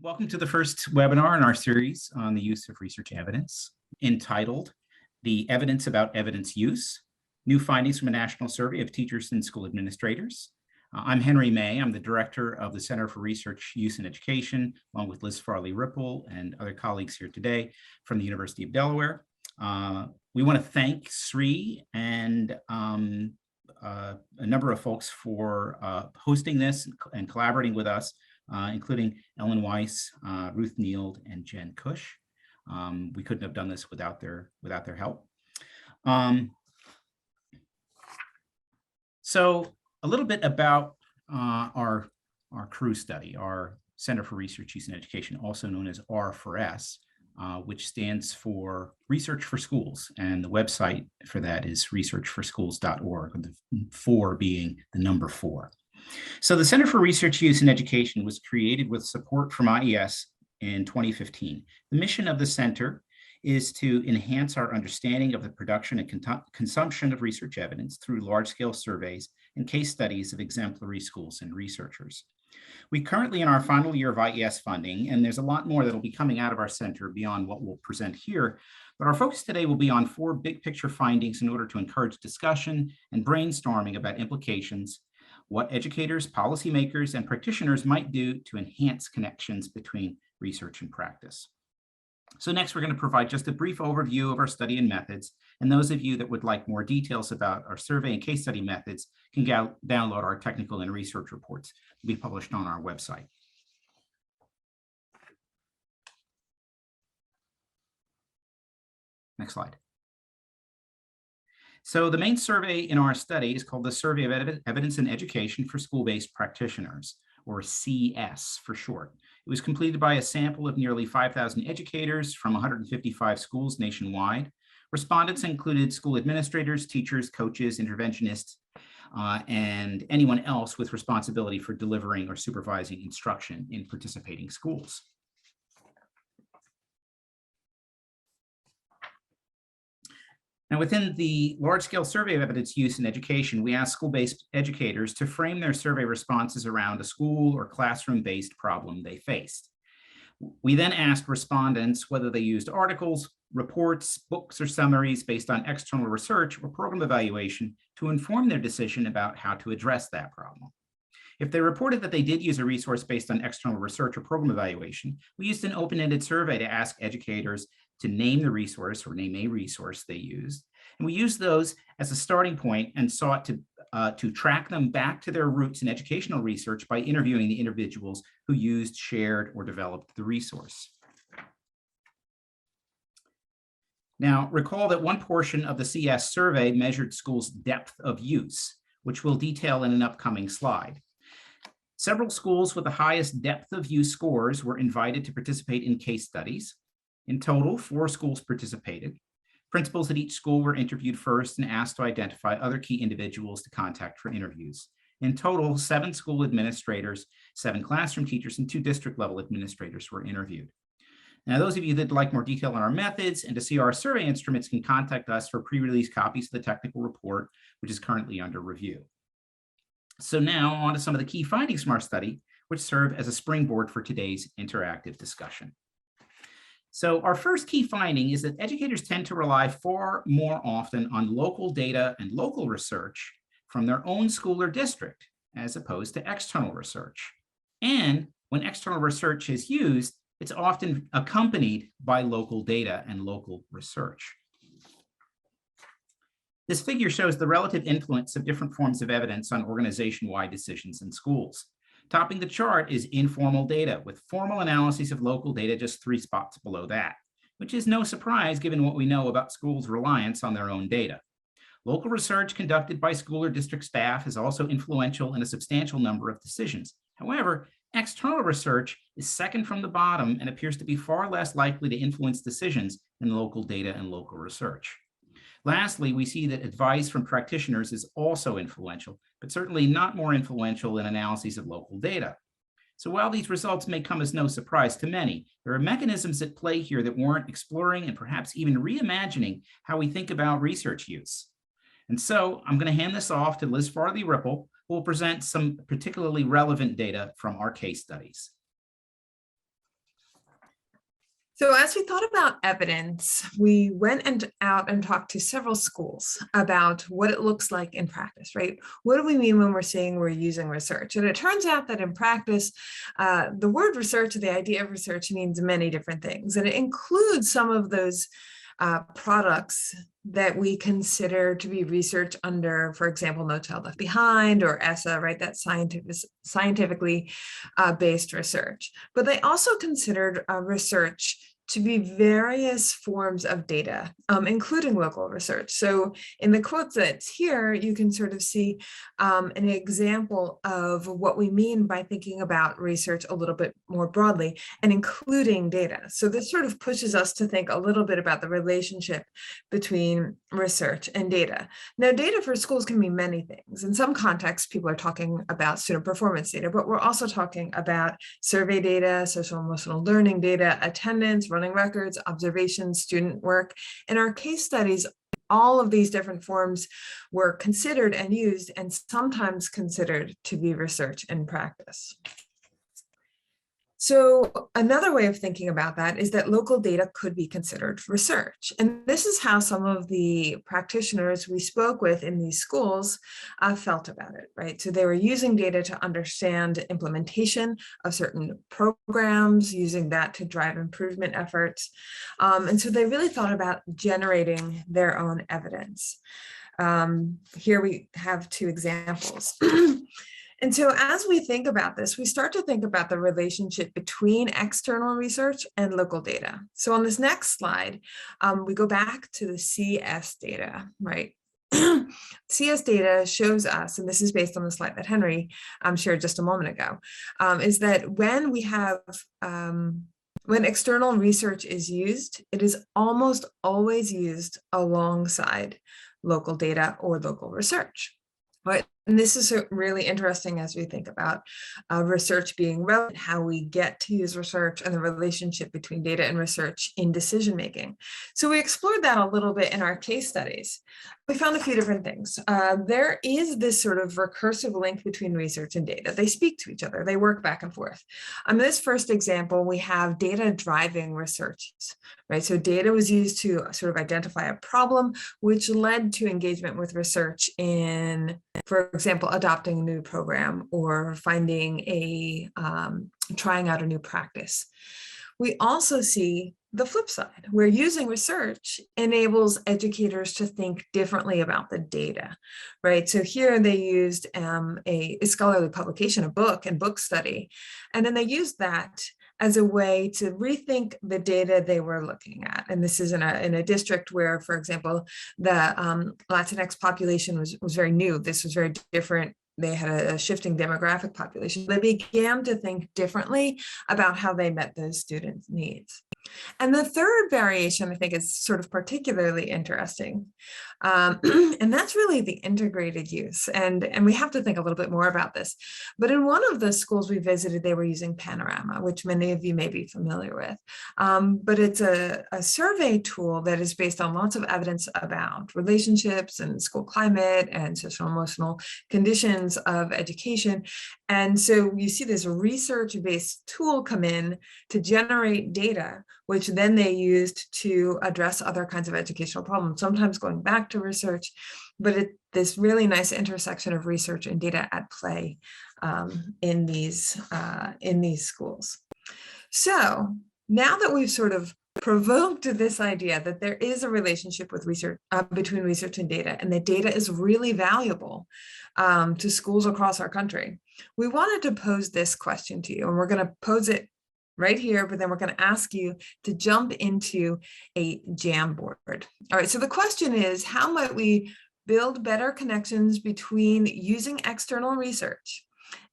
Welcome to the first webinar in our series on the use of research evidence, entitled The Evidence About Evidence Use, New Findings from a National Survey of Teachers and School Administrators. I'm Henry May. I'm the director of the Center for Research Use in Education, along with Liz Farley-Ripple and other colleagues here today from the University of Delaware. We want to thank SRI and a number of folks for hosting this and collaborating with us, including Ellen Weiss, Ruth Neild, and Jen Cush. We couldn't have done this without their help. So a little bit about our CRUE study, our Center for Research Use in Education, also known as R4S, which stands for Research for Schools, and the website for that is researchforschools.org, with the 4 being the number 4. So the Center for Research Use in Education was created with support from IES in 2015. The mission of the center is to enhance our understanding of the production and consumption of research evidence through large-scale surveys and case studies of exemplary schools and researchers. We currently in our final year of IES funding, and there's a lot more that will be coming out of our center beyond what we'll present here, but our focus today will be on 4 big picture findings in order to encourage discussion and brainstorming about implications, what educators, policymakers, and practitioners might do to enhance connections between research and practice. So next, we're going to provide just a brief overview of our study and methods, and those of you that would like more details about our survey and case study methods can download our technical and research reports to be published on our website. Next slide. So the main survey in our study is called the Survey of Evidence in Education for School-Based Practitioners, or CS for short. It was completed by a sample of nearly 5,000 educators from 155 schools nationwide. Respondents included school administrators, teachers, coaches, interventionists, and anyone else with responsibility for delivering or supervising instruction in participating schools. Now, within the large-scale survey of evidence use in education, we asked school-based educators to frame their survey responses around a school or classroom-based problem they faced. We then asked respondents whether they used articles, reports, books, or summaries based on external research or program evaluation to inform their decision about how to address that problem. If they reported that they did use a resource based on external research or program evaluation, we used an open-ended survey to ask educators to name the resource or name a resource they used. And we used those as a starting point and sought to track them back to their roots in educational research by interviewing the individuals who used, shared, or developed the resource. Now, recall that one portion of the CS survey measured schools' depth of use, which we'll detail in an upcoming slide. Several schools with the highest depth of use scores were invited to participate in case studies. In total, 4 schools participated. Principals at each school were interviewed first and asked to identify other key individuals to contact for interviews. In total, 7 school administrators, 7 classroom teachers, and 2 district-level administrators were interviewed. Now, those of you that like more detail on our methods and to see our survey instruments can contact us for pre-release copies of the technical report, which is currently under review. So now on to some of the key findings from our study, which serve as a springboard for today's interactive discussion. So our first key finding is that educators tend to rely far more often on local data and local research from their own school or district, as opposed to external research. And when external research is used, it's often accompanied by local data and local research. This figure shows the relative influence of different forms of evidence on organization-wide decisions in schools. Topping the chart is informal data, with formal analyses of local data just 3 spots below that, which is no surprise given what we know about schools' reliance on their own data. Local research conducted by school or district staff is also influential in a substantial number of decisions. However, external research is second from the bottom and appears to be far less likely to influence decisions than local data and local research. Lastly, we see that advice from practitioners is also influential, but certainly not more influential than analyses of local data. So while these results may come as no surprise to many, there are mechanisms at play here that warrant exploring and perhaps even reimagining how we think about research use. And so I'm going to hand this off to Liz Farley-Ripple, who will present some particularly relevant data from our case studies. So as we thought about evidence, we went out and talked to several schools about what it looks like in practice, right? What do we mean when we're saying we're using research? And it turns out that in practice, the word research, the idea of research means many different things. And it includes some of those products that we consider to be research under, for example, No Child Left Behind or ESSA, right? That's scientifically based research. But they also considered research to be various forms of data, including local research. So in the quote that's here, you can sort of see an example of what we mean by thinking about research a little bit more broadly and including data. So this sort of pushes us to think a little bit about the relationship between research and data. Now, data for schools can mean many things. In some contexts, people are talking about student performance data, but we're also talking about survey data, social emotional learning data, attendance, running records, observations, student work. In our case studies, all of these different forms were considered and used and sometimes considered to be research in practice. So another way of thinking about that is that local data could be considered research. And this is how some of the practitioners we spoke with in these schools felt about it, right? So they were using data to understand implementation of certain programs, using that to drive improvement efforts. And so they really thought about generating their own evidence. Here we have two examples. And so as we think about this, we start to think about the relationship between external research and local data. So on this next slide, we go back to the CS data, right? CS data shows us, and this is based on the slide that Henry shared just a moment ago, is that when we have when external research is used, it is almost always used alongside local data or local research. Right. And this is really interesting as we think about research being relevant, how we get to use research and the relationship between data and research in decision making. So we explored that a little bit in our case studies. We found a few different things. There is this sort of recursive link between research and data. They speak to each other. They work back and forth. In this first example, we have data driving research, right? So data was used to sort of identify a problem, which led to engagement with research in, for example, adopting a new program or finding trying out a new practice. We also see the flip side, where using research enables educators to think differently about the data, right? So here they used a scholarly publication, a book and book study, and then they used that as a way to rethink the data they were looking at. And this is in a district where, for example, the Latinx population was very new. This was very different. They had a shifting demographic population. They began to think differently about how they met those students' needs. And the third variation, I think, is sort of particularly interesting. And that's really the integrated use. And we have to think a little bit more about this. But in one of the schools we visited, they were using Panorama, which many of you may be familiar with. But it's a survey tool that is based on lots of evidence about relationships and school climate and social emotional conditions of education. And so you see this research-based tool come in to generate data, which then they used to address other kinds of educational problems, sometimes going back to research, but this really nice intersection of research and data at play in these schools. So now that we've sort of provoked this idea that there is a relationship with research between research and data, and that data is really valuable to schools across our country, we wanted to pose this question to you, and we're going to pose it right here, but then we're going to ask you to jump into a Jamboard. All right, so the question is, how might we build better connections between using external research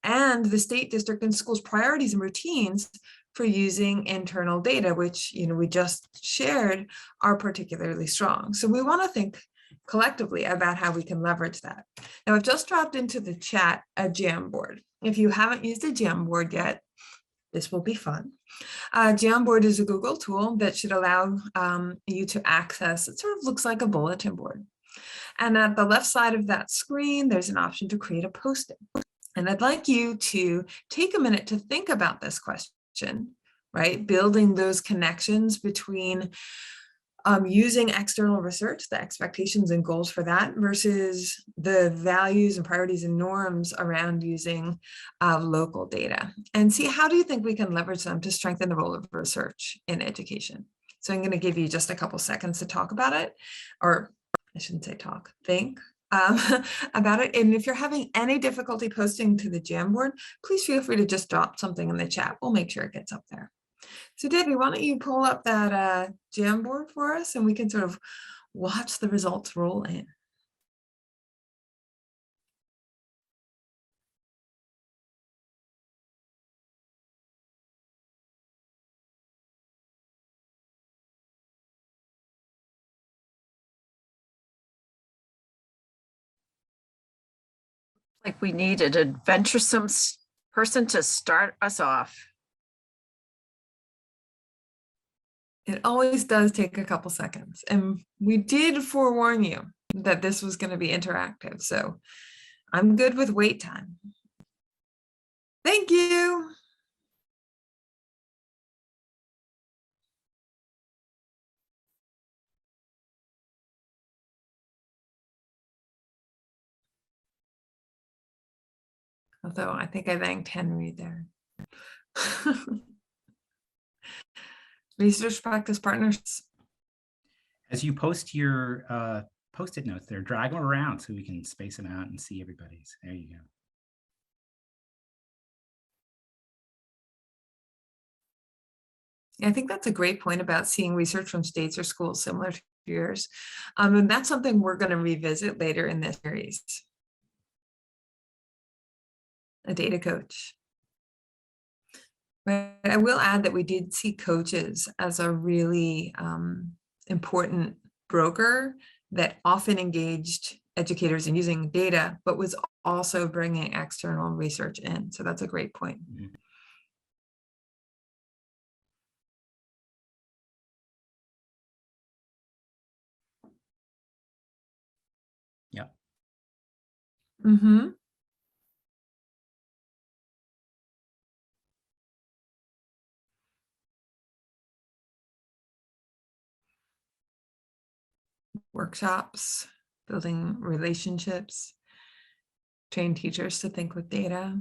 and the state, district, and schools' priorities and routines for using internal data, which we just shared are particularly strong. So we want to think collectively about how we can leverage that. Now, I've just dropped into the chat a Jamboard. If you haven't used a Jamboard yet, this will be fun. Jamboard is a Google tool that should allow you to access, it sort of looks like a bulletin board. And at the left side of that screen, there's an option to create a post-it. And I'd like you to take a minute to think about this question. right? Building those connections between using external research, the expectations and goals for that, versus the values and priorities and norms around using local data. And see, how do you think we can leverage them to strengthen the role of research in education? So I'm going to give you just a couple seconds to talk about it, or I shouldn't say talk, think about it. And if you're having any difficulty posting to the Jamboard, please feel free to just drop something in the chat. We'll make sure it gets up there. So Debbie, why don't you pull up that Jamboard for us, and we can sort of watch the results roll in. Like we need an adventuresome person to start us off. It always does take a couple seconds. And we did forewarn you that this was going to be interactive. So I'm good with wait time. Thank you. Although I think I thanked Henry there. Research practice partners. As you post your Post-it notes there, drag them around so we can space them out and see everybody's. There you go. I think that's a great point about seeing research from states or schools similar to yours. And that's something we're going to revisit later in this series. A data coach. But I will add that we did see coaches as a really important broker that often engaged educators in using data, but was also bringing external research in. So that's a great point. Mm-hmm. Yeah. Mm-hmm. Workshops, building relationships, train teachers to think with data.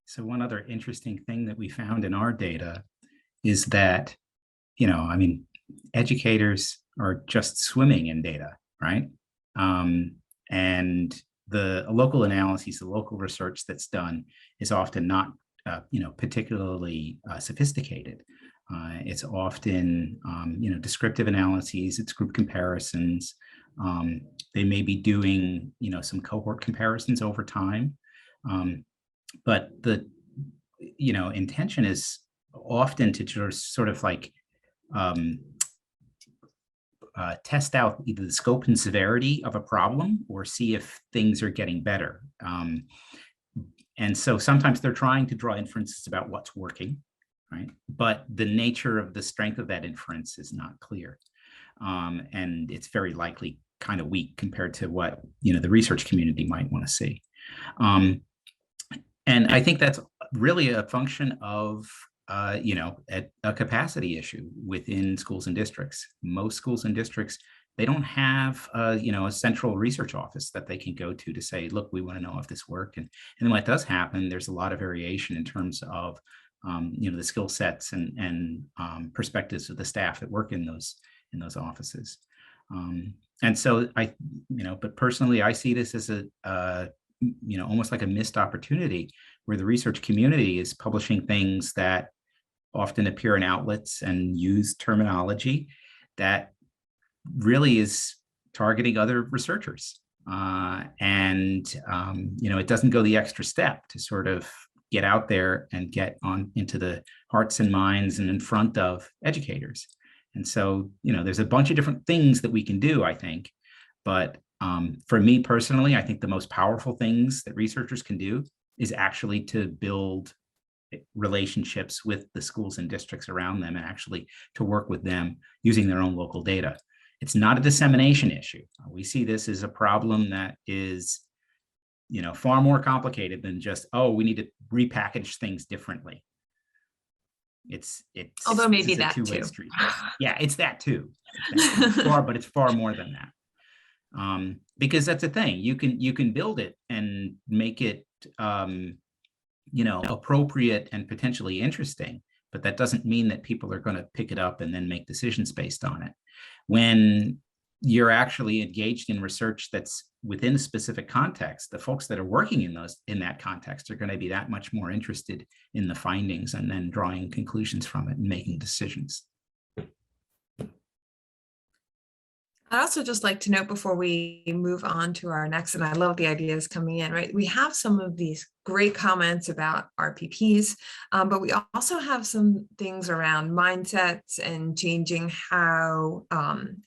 So one other interesting thing that we found in our data is that, you know, I mean, educators are just swimming in data, right? And the local analyses, the local research that's done is often not, particularly sophisticated. It's often, descriptive analyses, it's group comparisons. They may be doing, some cohort comparisons over time. But the, intention is often to just sort of like test out either the scope and severity of a problem or see if things are getting better. And so sometimes they're trying to draw inferences about what's working, right? But the nature of the strength of that inference is not clear. And it's very likely kind of weak compared to what, the research community might want to see. And I think that's really a function of, a capacity issue within schools and districts. Most schools and districts, they don't have, a central research office that they can go to say, look, we want to know if this worked. And then when it does happen, there's a lot of variation in terms of, the skill sets and perspectives of the staff that work in those offices. And so but personally, I see this as almost like a missed opportunity where the research community is publishing things that often appear in outlets and use terminology that really is targeting other researchers. It doesn't go the extra step to sort of get out there and get on into the hearts and minds and in front of educators. And so, there's a bunch of different things that we can do, I think. But for me personally, I think the most powerful things that researchers can do is actually to build relationships with the schools and districts around them and actually to work with them using their own local data. It's not a dissemination issue. We see this as a problem that is far more complicated than just, oh, we need to repackage things differently. It's Although maybe this is a that two-way too. street. Yeah, it's that too. But it's far more than that. Because that's the thing, you can build it and make it appropriate and potentially interesting, but that doesn't mean that people are going to pick it up and then make decisions based on it. When you're actually engaged in research that's within a specific context, the folks that are working in that context are going to be that much more interested in the findings and then drawing conclusions from it and making decisions. I'd also just like to note before we move on to our next, and I love the ideas coming in, right? We have some of these great comments about RPPs, but we also have some things around mindsets and changing how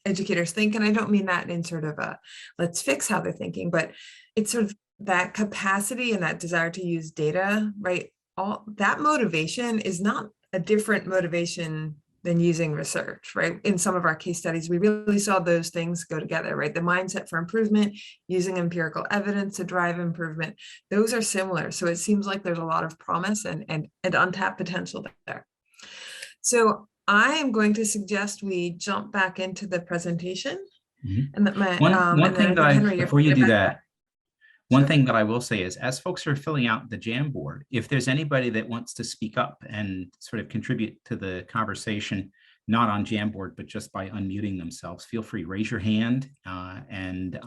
educators think. And I don't mean that in sort of a, let's fix how they're thinking, but it's sort of that capacity and that desire to use data, right? All that motivation is not a different motivation than using research, right? In some of our case studies, we really saw those things go together, right? The mindset for improvement, using empirical evidence to drive improvement, those are similar. So it seems like there's a lot of promise and untapped potential there. So I am going to suggest we jump back into the presentation. Mm-hmm. And that my, one thing that Henry, before you do that, one Sure. thing that I will say is, as folks are filling out the Jamboard, if there's anybody that wants to speak up and sort of contribute to the conversation, not on Jamboard, but just by unmuting themselves, feel free, raise your hand, and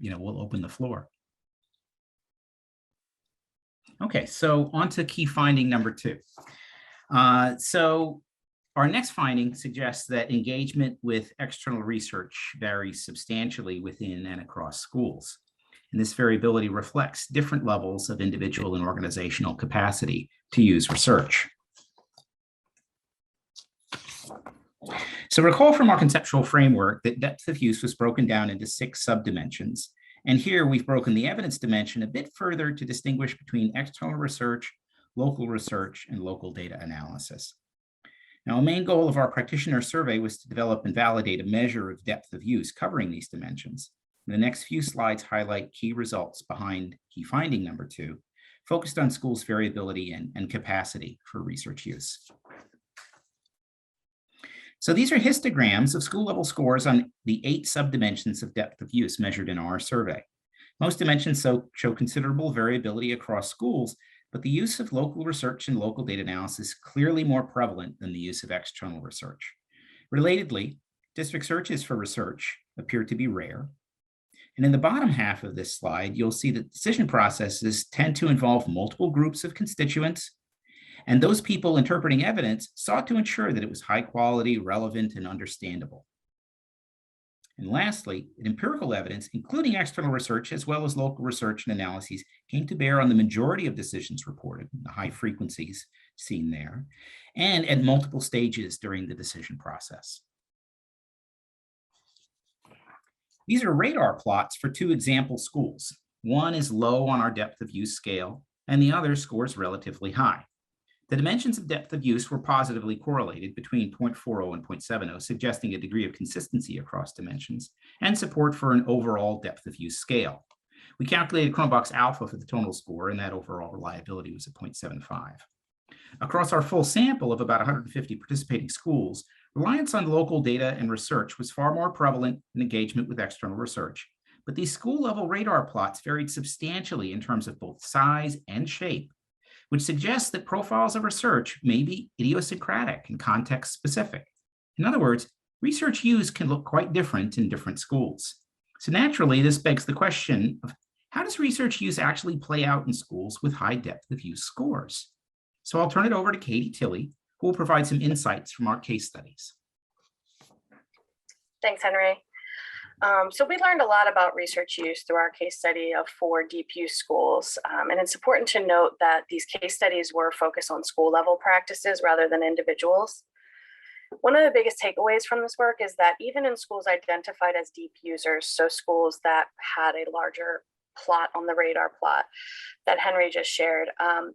we'll open the floor. Okay, so on to key finding number 2. So our next finding suggests that engagement with external research varies substantially within and across schools. And this variability reflects different levels of individual and organizational capacity to use research. So recall from our conceptual framework that depth of use was broken down into 6 subdimensions. And here we've broken the evidence dimension a bit further to distinguish between external research, local research, and local data analysis. Now, a main goal of our practitioner survey was to develop and validate a measure of depth of use covering these dimensions. The next few slides highlight key results behind key finding number 2, focused on schools' variability and capacity for research use. So these are histograms of school-level scores on the 8 subdimensions of depth of use measured in our survey. Most dimensions show considerable variability across schools, but the use of local research and local data analysis is clearly more prevalent than the use of external research. Relatedly, district searches for research appear to be rare. And in the bottom half of this slide, you'll see that decision processes tend to involve multiple groups of constituents, and those people interpreting evidence sought to ensure that it was high quality, relevant, and understandable. And lastly, empirical evidence, including external research as well as local research and analyses, came to bear on the majority of decisions reported, the high frequencies seen there, and at multiple stages during the decision process. These are radar plots for 2 example schools. One is low on our depth of use scale, and the other scores relatively high. The dimensions of depth of use were positively correlated between 0.40 and 0.70, suggesting a degree of consistency across dimensions and support for an overall depth of use scale. We calculated Cronbach's alpha for the total score, and that overall reliability was at 0.75. Across our full sample of about 150 participating schools, reliance on local data and research was far more prevalent than engagement with external research. But these school-level radar plots varied substantially in terms of both size and shape, which suggests that profiles of research may be idiosyncratic and context-specific. In other words, research use can look quite different in different schools. So naturally, this begs the question of how does research use actually play out in schools with high depth of use scores? So I'll turn it over to Kati Tilley, who will provide some insights from our case studies. Thanks, Henry. So we learned a lot about research use through our case study of 4 deep use schools. And it's important to note that these case studies were focused on school level practices rather than individuals. One of the biggest takeaways from this work is that even in schools identified as deep users, so schools that had a larger plot on the radar plot that Henry just shared,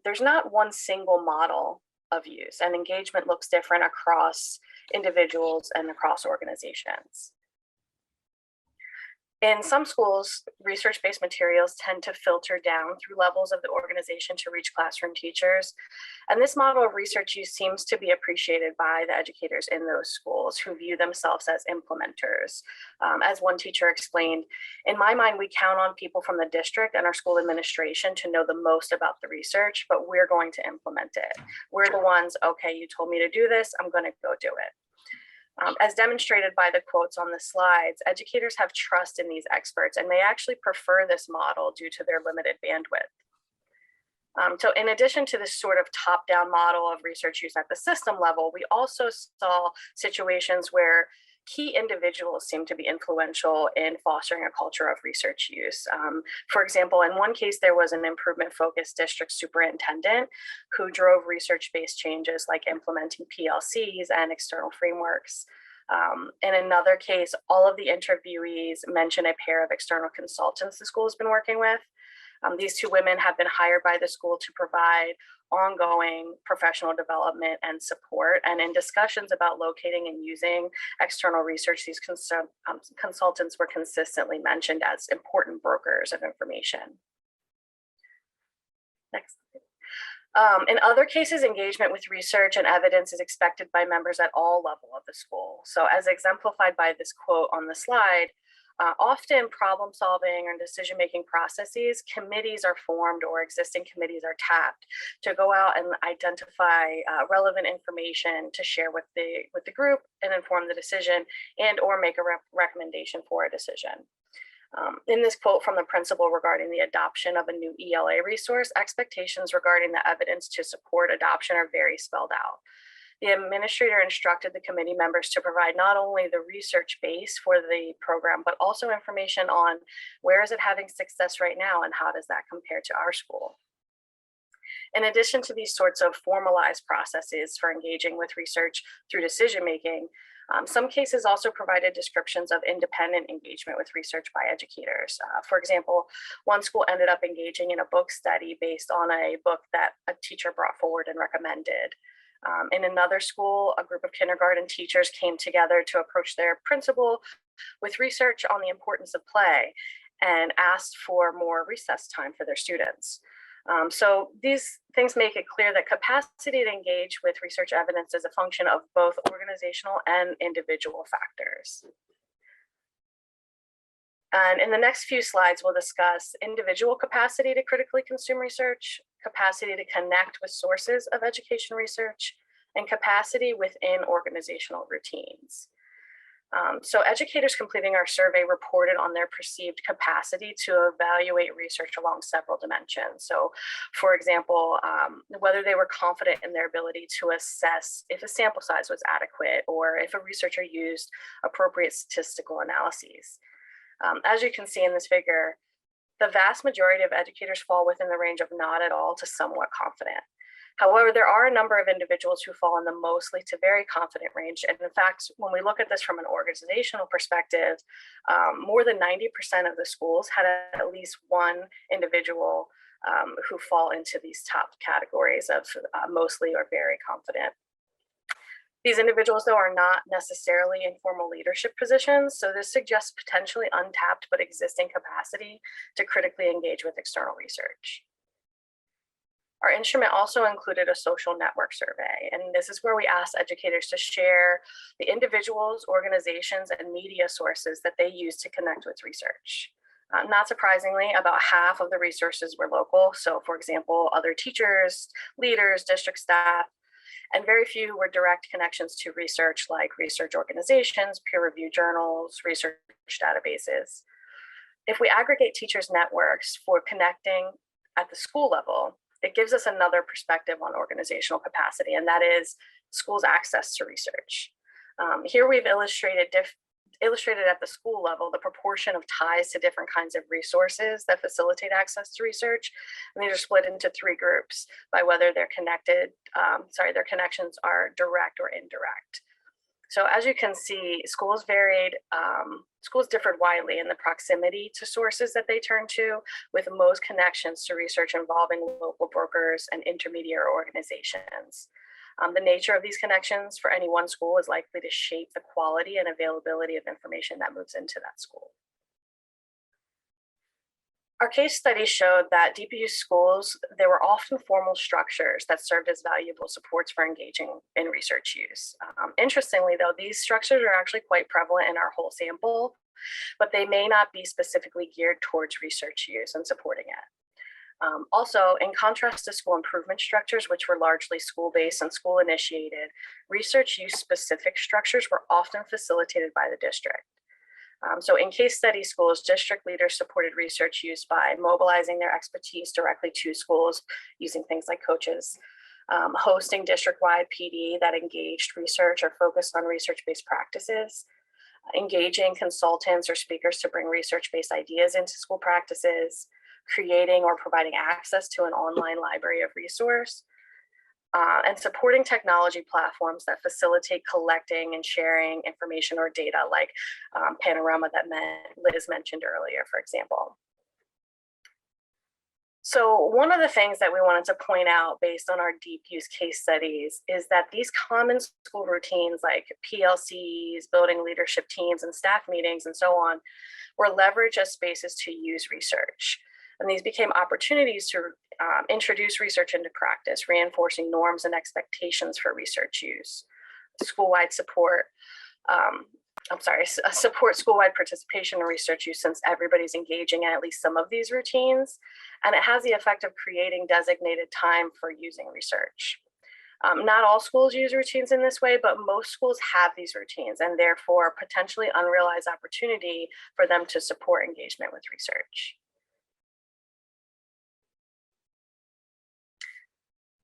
there's not one single model of use, and engagement looks different across individuals and across organizations. In some schools, research-based materials tend to filter down through levels of the organization to reach classroom teachers. And this model of research use seems to be appreciated by the educators in those schools who view themselves as implementers. As one teacher explained, in my mind, we count on people from the district and our school administration to know the most about the research, but we're going to implement it. We're the ones, okay, you told me to do this, I'm going to go do it. As demonstrated by the quotes on the slides, educators have trust in these experts and they actually prefer this model due to their limited bandwidth. So in addition to this sort of top-down model of research use at the system level, we also saw situations where key individuals seem to be influential in fostering a culture of research use. For example, in one case, there was an improvement-focused district superintendent who drove research-based changes like implementing PLCs and external frameworks. In another case, all of the interviewees mentioned a pair of external consultants the school has been working with. These two women have been hired by the school to provide ongoing professional development and support. And in discussions about locating and using external research, these consultants were consistently mentioned as important brokers of information. Next. In other cases, engagement with research and evidence is expected by members at all levels of the school. So as exemplified by this quote on the slide, often problem solving and decision-making processes, committees are formed or existing committees are tapped to go out and identify relevant information to share with the group and inform the decision and or make a recommendation for a decision. In this quote from the principal regarding the adoption of a new ELA resource, expectations regarding the evidence to support adoption are very spelled out. The administrator instructed the committee members to provide not only the research base for the program, but also information on where is it having success right now and how does that compare to our school. In addition to these sorts of formalized processes for engaging with research through decision-making, some cases also provided descriptions of independent engagement with research by educators. For example, one school ended up engaging in a book study based on a book that a teacher brought forward and recommended. In another school, a group of kindergarten teachers came together to approach their principal with research on the importance of play and asked for more recess time for their students. So these things make it clear that capacity to engage with research evidence is a function of both organizational and individual factors. And in the next few slides, we'll discuss individual capacity to critically consume research, capacity to connect with sources of education research, and capacity within organizational routines. So educators completing our survey reported on their perceived capacity to evaluate research along several dimensions. So for example, whether they were confident in their ability to assess if a sample size was adequate or if a researcher used appropriate statistical analyses. As you can see in this figure, the vast majority of educators fall within the range of not at all to somewhat confident. However, there are a number of individuals who fall in the mostly to very confident range. And in fact, when we look at this from an organizational perspective, more than 90% of the schools had at least one individual who fall into these top categories of mostly or very confident. These individuals, though, are not necessarily in formal leadership positions, so this suggests potentially untapped but existing capacity to critically engage with external research. Our instrument also included a social network survey, and this is where we asked educators to share the individuals, organizations, and media sources that they use to connect with research. Not surprisingly, about half of the resources were local, so for example, other teachers, leaders, district staff, and very few were direct connections to research like research organizations, peer-reviewed journals, research databases. If we aggregate teachers' networks for connecting at the school level, it gives us another perspective on organizational capacity, and that is schools' access to research. Here we've illustrated at the school level the proportion of ties to different kinds of resources that facilitate access to research, and these are split into three groups by whether they're connected, their connections are direct or indirect. So as you can see, schools differed widely in the proximity to sources that they turn to, with most connections to research involving local brokers and intermediary organizations. The nature of these connections for any one school is likely to shape the quality and availability of information that moves into that school. Our case study showed that DPU schools, there were often formal structures that served as valuable supports for engaging in research use. Interestingly, though, these structures are actually quite prevalent in our whole sample, but they may not be specifically geared towards research use and supporting it. Also, in contrast to school improvement structures, which were largely school-based and school-initiated, research use specific structures were often facilitated by the district. So in case study schools, district leaders supported research use by mobilizing their expertise directly to schools using things like coaches, hosting district-wide PD that engaged research or focused on research-based practices, engaging consultants or speakers to bring research-based ideas into school practices, creating or providing access to an online library of resource, and supporting technology platforms that facilitate collecting and sharing information or data like Panorama that Liz mentioned earlier, for example. So one of the things that we wanted to point out based on our deep use case studies is that these common school routines like PLCs, building leadership teams, and staff meetings and so on were leveraged as spaces to use research. And these became opportunities to introduce research into practice, reinforcing norms and expectations for research use. School-wide support, support school-wide participation in research use since everybody's engaging in at least some of these routines. And it has the effect of creating designated time for using research. Not all schools use routines in this way, but most schools have these routines and therefore potentially unrealized opportunity for them to support engagement with research.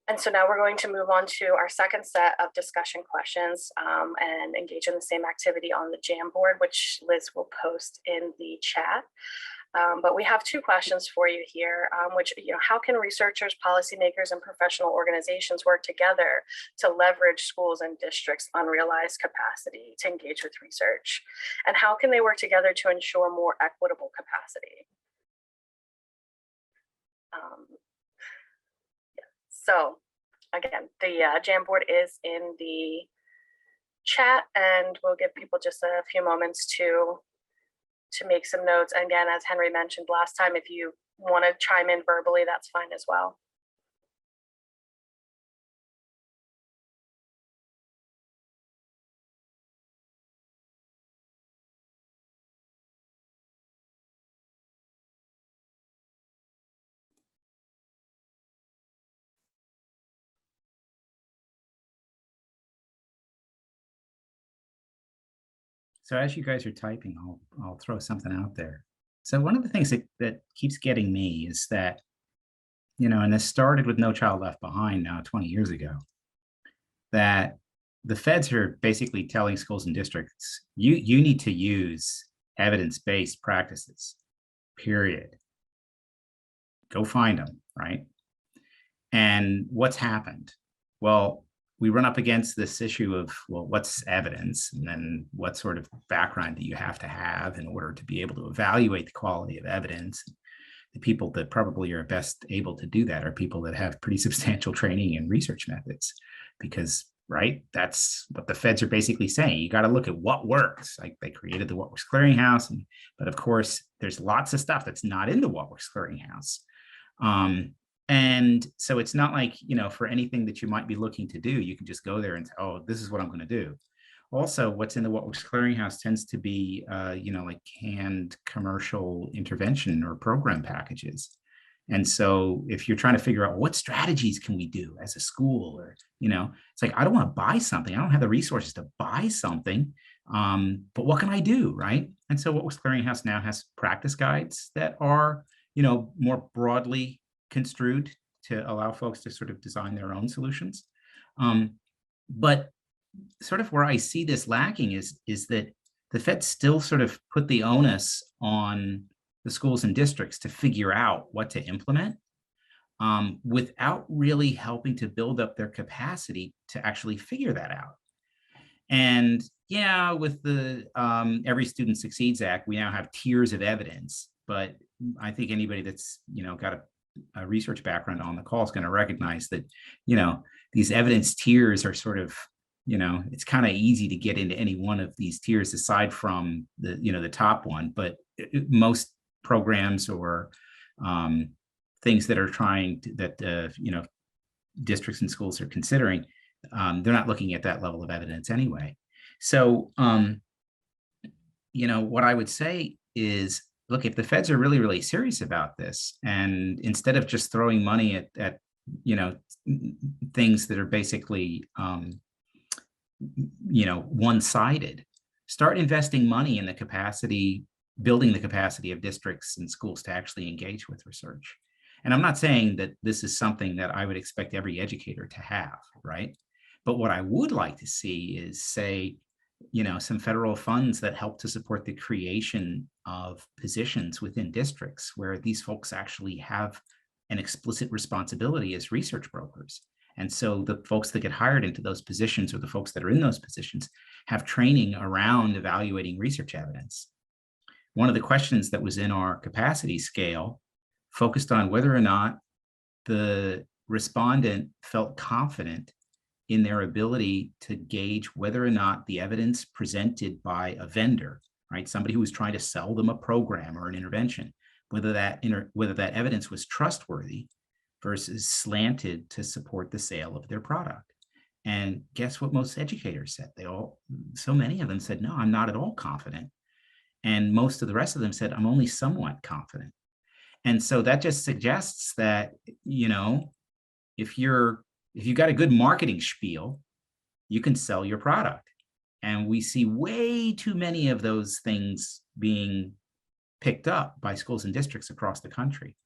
And so now we're going to move on to our second set of discussion questions and engage in the same activity on the Jamboard, which Liz will post in the chat. But we have two questions for you here, which, how can researchers, policymakers, and professional organizations work together to leverage schools and districts' unrealized capacity to engage with research? And how can they work together to ensure more equitable capacity? So again, the Jamboard is in the chat, and we'll give people just a few moments to make some notes. And again, as Henry mentioned last time, if you want to chime in verbally, that's fine as well. So as you guys are typing, I'll throw something out there. So one of the things that keeps getting me is that, and this started with No Child Left Behind now 20 years ago, that the feds are basically telling schools and districts, you need to use evidence-based practices, period. Go find them, right? And what's happened? Well, we run up against this issue of, well, what's evidence? And then what sort of background do you have to have in order to be able to evaluate the quality of evidence? The people that probably are best able to do that are people that have pretty substantial training in research methods, because, right, that's what the feds are basically saying. You got to look at what works. Like they created the What Works Clearinghouse, but of course, there's lots of stuff that's not in the What Works Clearinghouse. And so it's not like, for anything that you might be looking to do, you can just go there and say, oh, this is what I'm going to do. Also, what's in the What Works Clearinghouse tends to be, like canned commercial intervention or program packages. And so if you're trying to figure out what strategies can we do as a school, or, it's like, I don't want to buy something. I don't have the resources to buy something, but what can I do, right? And so What Works Clearinghouse now has practice guides that are, more broadly construed to allow folks to sort of design their own solutions. But sort of where I see this lacking is that the feds still sort of put the onus on the schools and districts to figure out what to implement without really helping to build up their capacity to actually figure that out. And yeah, with the Every Student Succeeds Act, we now have tiers of evidence, but I think anybody that's, got a research background on the call is going to recognize that, these evidence tiers are sort of, it's kind of easy to get into any one of these tiers aside from the, the top one, but most programs or things that are districts and schools are considering, they're not looking at that level of evidence anyway. So, what I would say is, look, if the feds are really, really serious about this, and instead of just throwing money at things that are basically, one-sided, start investing money in building the capacity of districts and schools to actually engage with research. And I'm not saying that this is something that I would expect every educator to have, right? But what I would like to see is, say, some federal funds that help to support the creation of positions within districts where these folks actually have an explicit responsibility as research brokers. And so the folks that get hired into those positions, or the folks that are in those positions, have training around evaluating research evidence. One of the questions that was in our capacity scale focused on whether or not the respondent felt confident in their ability to gauge whether or not the evidence presented by a vendor, right, somebody who was trying to sell them a program or an intervention, whether that evidence was trustworthy versus slanted to support the sale of their product. And guess what most educators said? So many of them said, no, I'm not at all confident. And most of the rest of them said, I'm only somewhat confident. And so that just suggests that, if you got a good marketing spiel, you can sell your product. And we see way too many of those things being picked up by schools and districts across the country.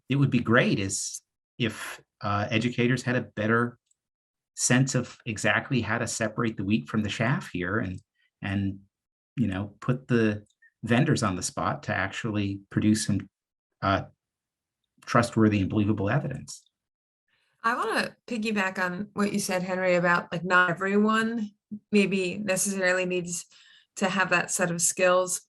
It would be great if educators had a better sense of exactly how to separate the wheat from the chaff here, and put the vendors on the spot to actually produce some trustworthy and believable evidence. I want to piggyback on what you said, Henry, about like not everyone maybe necessarily needs to have that set of skills,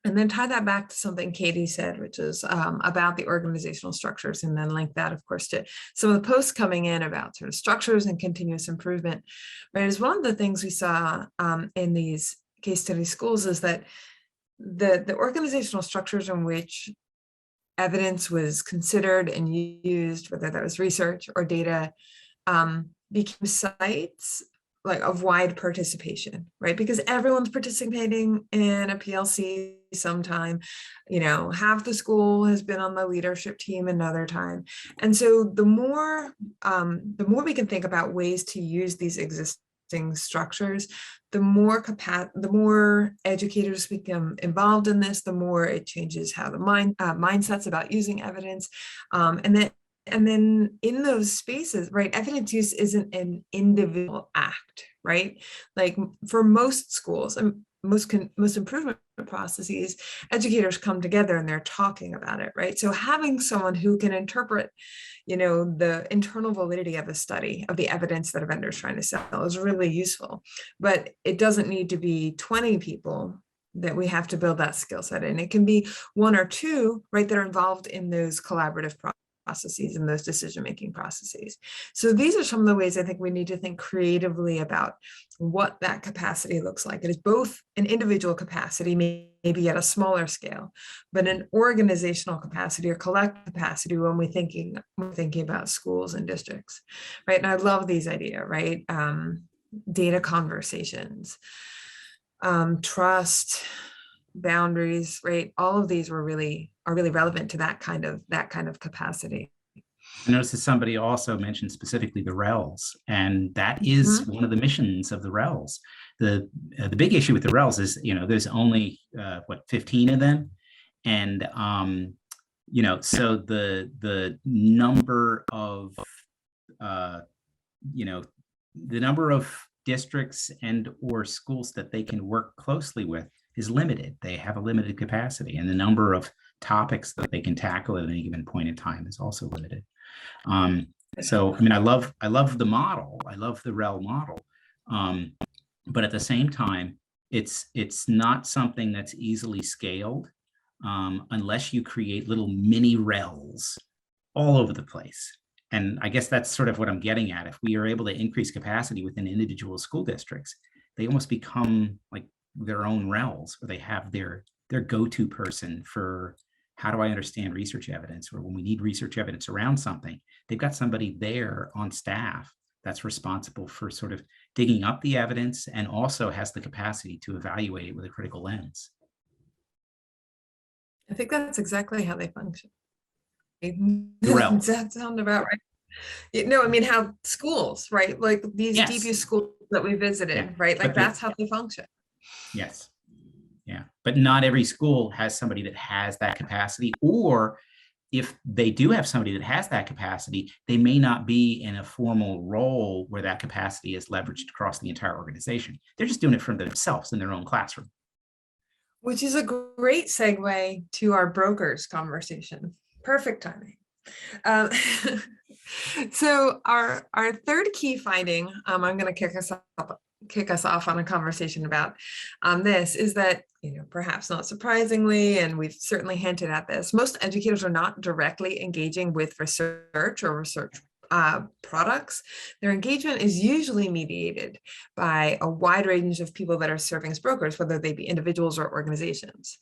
and then tie that back to something Kati said, which is about the organizational structures, and then link that, of course, to some of the posts coming in about sort of structures and continuous improvement. Right, is one of the things we saw in these case study schools is that the organizational structures in which evidence was considered and used, whether that was research or data, became sites like of wide participation, right? Because everyone's participating in a PLC sometime, half the school has been on the leadership team another time. And so the more we can think about ways to use these existing structures, the more educators become involved in this, the more it changes how the mindsets about using evidence. And then in those spaces, right, evidence use isn't an individual act, right? Like for most schools and most improvement processes, educators come together and they're talking about it, right? So having someone who can interpret, the internal validity of a study, of the evidence that a vendor is trying to sell, is really useful. But it doesn't need to be 20 people that we have to build that skill set in. It can be one or two, right, that are involved in those collaborative processes and those decision-making processes. So these are some of the ways I think we need to think creatively about what that capacity looks like. It is both an individual capacity, maybe at a smaller scale, but an organizational capacity or collective capacity when we're thinking about schools and districts, right? And I love these ideas, right? Data conversations, trust, boundaries, right? All of these are really relevant to that kind of capacity. I noticed that somebody also mentioned specifically the RELs, and that is one of the missions of the RELs. The big issue with the RELs is, there's only 15 of them, and so the number of the number of districts and or schools that they can work closely with is limited. They have a limited capacity, and the number of topics that they can tackle at any given point in time is also limited. So, I love the model. I love the REL model. But at the same time, it's not something that's easily scaled unless you create little mini RELs all over the place. And I guess that's sort of what I'm getting at. If we are able to increase capacity within individual school districts, they almost become like their own RELs, where they have their go-to person for how do I understand research evidence? Or when we need research evidence around something, they've got somebody there on staff that's responsible for sort of digging up the evidence and also has the capacity to evaluate it with a critical lens. I think that's exactly how they function. Well, Does that sound about right? No, I mean, how schools, right? Like these Yes. deep use schools that we visited, Yeah. right? Like But the- that's how they function. yes. Yeah. But not every school has somebody that has that capacity, or if they do have somebody that has that capacity, they may not be in a formal role where that capacity is leveraged across the entire organization. They're just doing it for themselves in their own classroom. Which is a great segue to our brokers conversation. Perfect timing. Um, so our third key finding, I'm going to kick us off on a conversation about this, is that, perhaps not surprisingly, and we've certainly hinted at this, most educators are not directly engaging with research or research products. Their engagement is usually mediated by a wide range of people that are serving as brokers, whether they be individuals or organizations.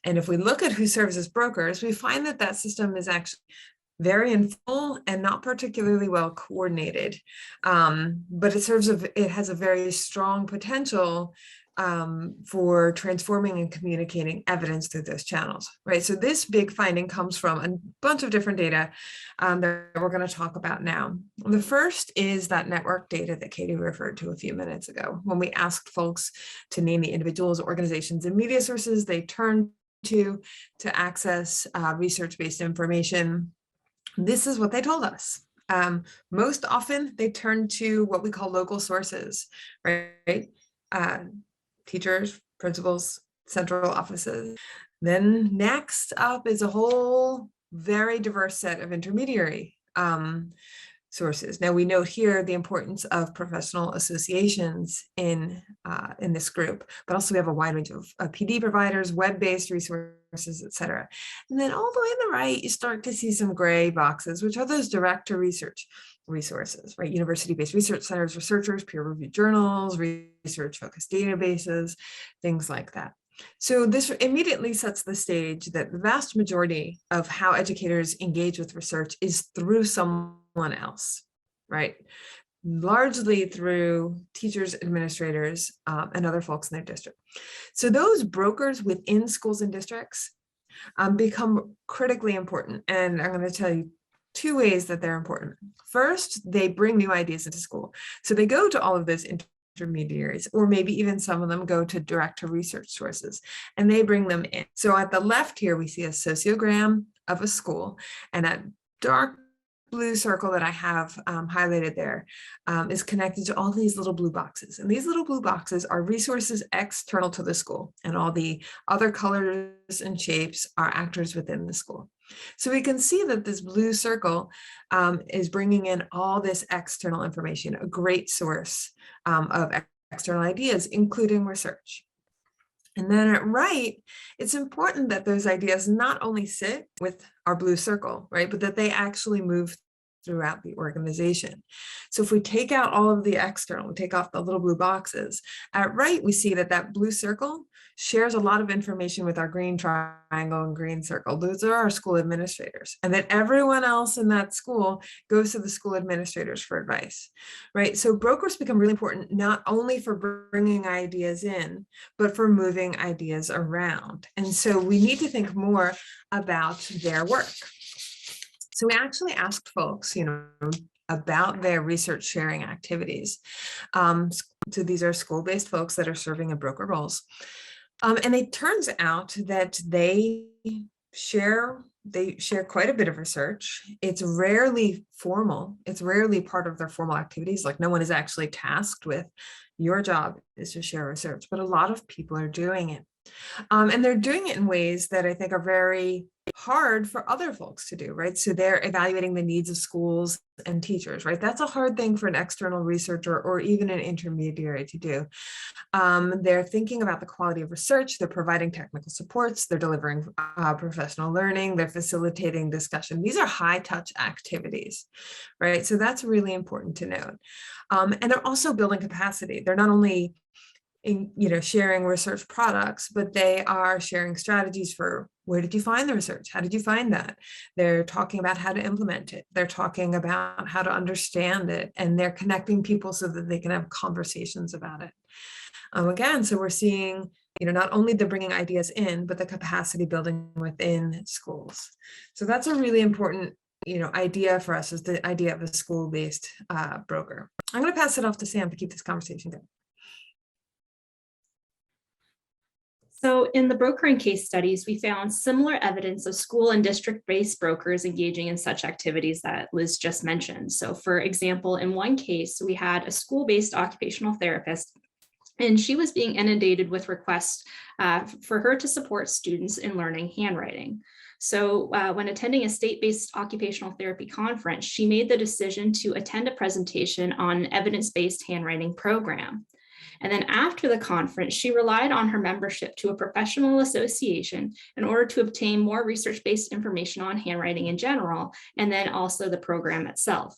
And if we look at who serves as brokers, we find that that system is actually very informal and not particularly well coordinated. But it has a very strong potential for transforming and communicating evidence through those channels, right? So this big finding comes from a bunch of different data that we're going to talk about now. The first is that network data that Kati referred to a few minutes ago. When we asked folks to name the individuals, organizations, and media sources they turned to access research-based information, this is what they told us. Most often they turn to what we call local sources, right? Teachers, principals, central offices. Then next up is a whole very diverse set of intermediary sources. Now we note here the importance of professional associations in this group, but also we have a wide range of PD providers, web-based resources, et cetera. And then all the way on the right, you start to see some gray boxes, which are those direct to research resources, right? University-based research centers, researchers, peer-reviewed journals, research-focused databases, things like that. So this immediately sets the stage that the vast majority of how educators engage with research is through someone else, right? Largely through teachers, administrators, and other folks in their district. So those brokers within schools and districts become critically important. And I'm going to tell you two ways that they're important. First, they bring new ideas into school. So they go to all of those intermediaries, or maybe even some of them go to direct to research sources, and they bring them in. So at the left here, we see a sociogram of a school, and that dark blue circle that I have highlighted there is connected to all these little blue boxes. And these little blue boxes are resources external to the school, and all the other colors and shapes are actors within the school. So we can see that this blue circle is bringing in all this external information, a great source of external ideas, including research. And then at right, it's important that those ideas not only sit with our blue circle, right, but that they actually move throughout the organization. So if we take out all of the external, we take off the little blue boxes, at right, we see that that blue circle shares a lot of information with our green triangle and green circle. Those are our school administrators, and that everyone else in that school goes to the school administrators for advice, right? So brokers become really important, not only for bringing ideas in, but for moving ideas around. And so we need to think more about their work. So we actually asked folks, about their research sharing activities. So these are school-based folks that are serving in broker roles. And it turns out that they share quite a bit of research. It's rarely formal. It's rarely part of their formal activities. Like no one is actually tasked with, your job is to share research, but a lot of people are doing it. And they're doing it in ways that I think are very hard for other folks to do, right? So they're evaluating the needs of schools and teachers, right? That's a hard thing for an external researcher or even an intermediary to do. They're thinking about the quality of research, they're providing technical supports, they're delivering professional learning, they're facilitating discussion. These are high touch activities, right? So that's really important to note. And they're also building capacity. They're not only sharing research products, but they are sharing strategies for Where did you find the research? How did you find that? They're talking about how to implement it. They're talking about how to understand it, and they're connecting people so that they can have conversations about it. Again, so we're seeing, not only the bringing ideas in, but the capacity building within schools. So that's a really important, idea for us, is the idea of a school-based broker. I'm going to pass it off to Sam to keep this conversation going. So in the brokering case studies, we found similar evidence of school and district-based brokers engaging in such activities that Liz just mentioned. So for example, in one case, we had a school-based occupational therapist, and she was being inundated with requests for her to support students in learning handwriting. So when attending a state-based occupational therapy conference, she made the decision to attend a presentation on an evidence-based handwriting program. And then after the conference, she relied on her membership to a professional association in order to obtain more research-based information on handwriting in general, and then also the program itself.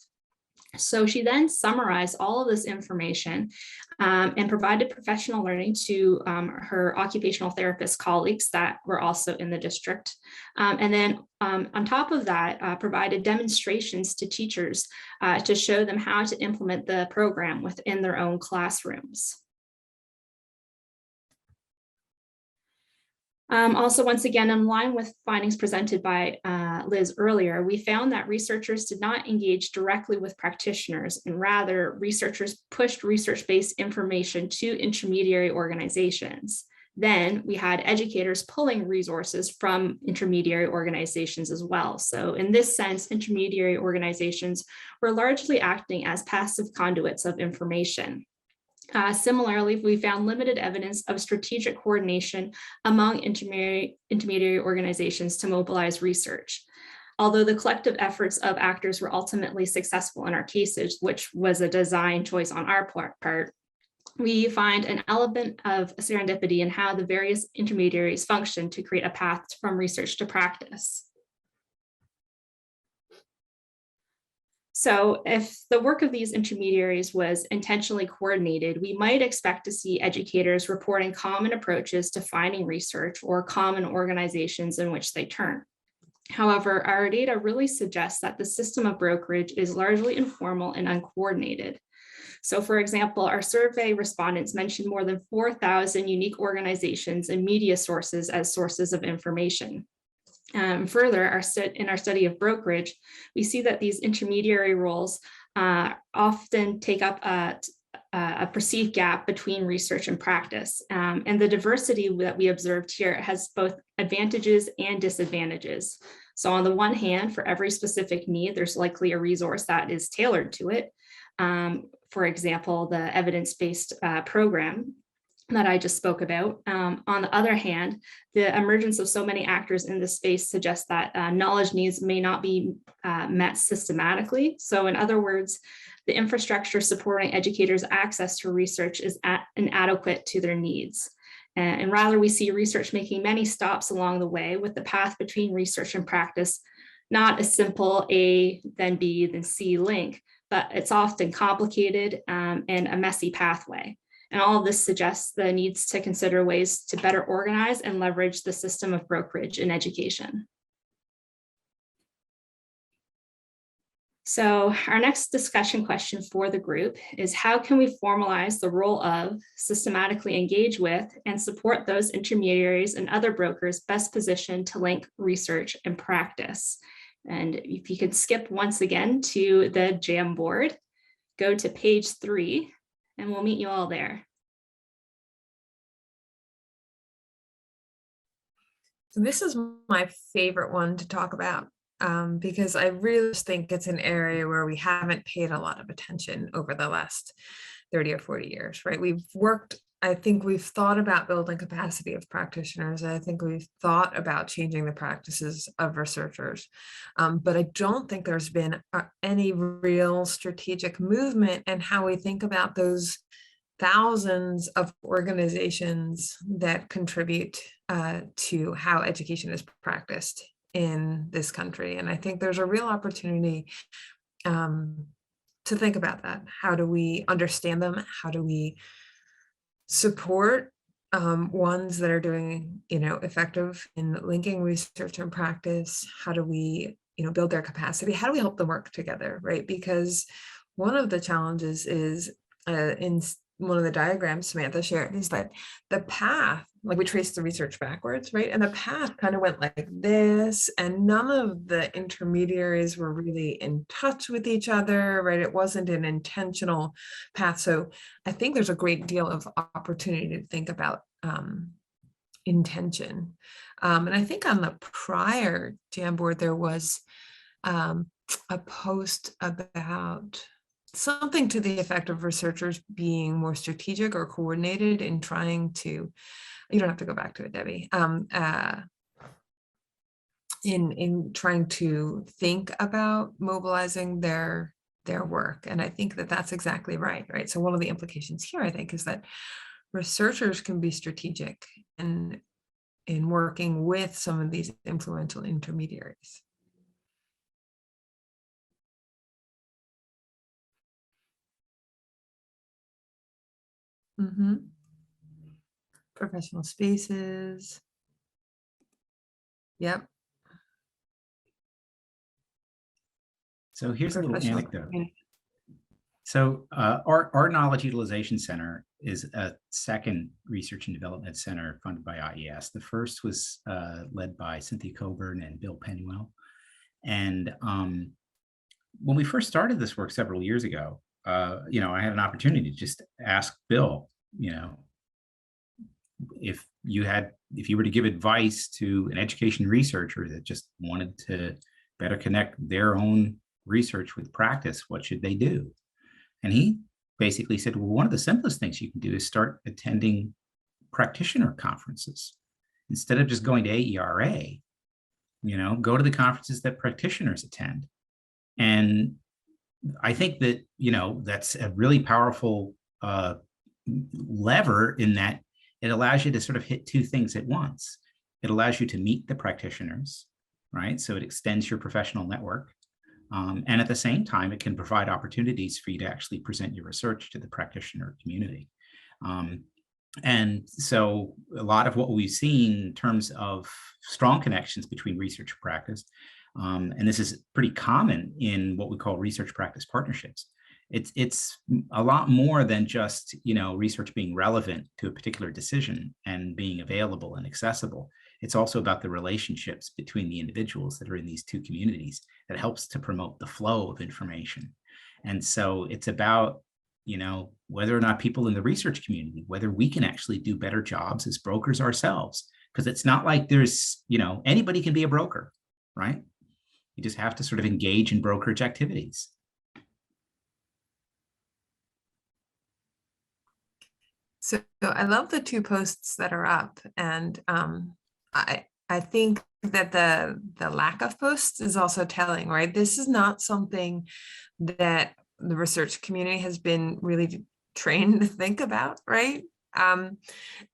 So she then summarized all of this information and provided professional learning to her occupational therapist colleagues that were also in the district. And then on top of that, provided demonstrations to teachers to show them how to implement the program within their own classrooms. Also, once again, in line with findings presented by Liz earlier, we found that researchers did not engage directly with practitioners, and rather researchers pushed research-based information to intermediary organizations. Then we had educators pulling resources from intermediary organizations as well. So in this sense, intermediary organizations were largely acting as passive conduits of information. Similarly, we found limited evidence of strategic coordination among intermediary organizations to mobilize research. Although the collective efforts of actors were ultimately successful in our cases, which was a design choice on our part, we find an element of serendipity in how the various intermediaries function to create a path from research to practice. So if the work of these intermediaries was intentionally coordinated, we might expect to see educators reporting common approaches to finding research or common organizations in which they turn. However, our data really suggests that the system of brokerage is largely informal and uncoordinated. So for example, our survey respondents mentioned more than 4,000 unique organizations and media sources as sources of information. Further, in our study of brokerage, we see that these intermediary roles often take up a perceived gap between research and practice. And the diversity that we observed here has both advantages and disadvantages. So on the one hand, for every specific need, there's likely a resource that is tailored to it. For example, the evidence-based program that I just spoke about. On the other hand, the emergence of so many actors in this space suggests that knowledge needs may not be met systematically. So in other words, the infrastructure supporting educators' access to research is inadequate to their needs. And rather, we see research making many stops along the way, with the path between research and practice not a simple A, then B, then C link, but it's often complicated and a messy pathway. And all of this suggests the needs to consider ways to better organize and leverage the system of brokerage in education. So our next discussion question for the group is, how can we formalize the role of, systematically engage with, and support those intermediaries and other brokers best positioned to link research and practice? And if you could skip once again to the Jamboard, go to page 3, and we'll meet you all there. So this is my favorite one to talk about because I really think it's an area where we haven't paid a lot of attention over the last 30 or 40 years, right? I think we've thought about building capacity of practitioners. I think we've thought about changing the practices of researchers, but I don't think there's been any real strategic movement in how we think about those thousands of organizations that contribute to how education is practiced in this country. And I think there's a real opportunity to think about that. How do we understand them? How do we support ones that are doing, effective in linking research and practice. How do we, build their capacity? How do we help them work together, right? Because one of the challenges is in one of the diagrams Samantha shared is that the path, like we traced the research backwards, right? And the path kind of went like this, and none of the intermediaries were really in touch with each other, right? It wasn't an intentional path. So I think there's a great deal of opportunity to think about intention. And I think on the prior Jamboard, there was a post about something to the effect of researchers being more strategic or coordinated in trying to, you don't have to go back to it, Debbie, in trying to think about mobilizing their work. And I think that that's exactly right? So one of the implications here, I think, is that researchers can be strategic in working with some of these influential intermediaries. Professional spaces. Yep. So here's a little Professional anecdote. community. So our Knowledge Utilization Center is a second research and development center funded by IES. The first was led by Cynthia Coburn and Bill Penwell. And when we first started this work several years ago, I had an opportunity to just ask Bill, if you were to give advice to an education researcher that just wanted to better connect their own research with practice, what should they do? And he basically said, well, one of the simplest things you can do is start attending practitioner conferences. Instead of just going to AERA, go to the conferences that practitioners attend. And I think that, that's a really powerful lever in that it allows you to sort of hit two things at once. It allows you to meet the practitioners, right? So it extends your professional network. And at the same time, it can provide opportunities for you to actually present your research to the practitioner community. And so a lot of what we've seen in terms of strong connections between research and practice, and this is pretty common in what we call research practice partnerships. It's a lot more than just, research being relevant to a particular decision and being available and accessible. It's also about the relationships between the individuals that are in these two communities that helps to promote the flow of information. And so it's about, whether or not people in the research community, whether we can actually do better jobs as brokers ourselves, because it's not like there's, anybody can be a broker, right? You just have to sort of engage in brokerage activities. So I love the two posts that are up, and I think that the lack of posts is also telling, right? This is not something that the research community has been really trained to think about, right?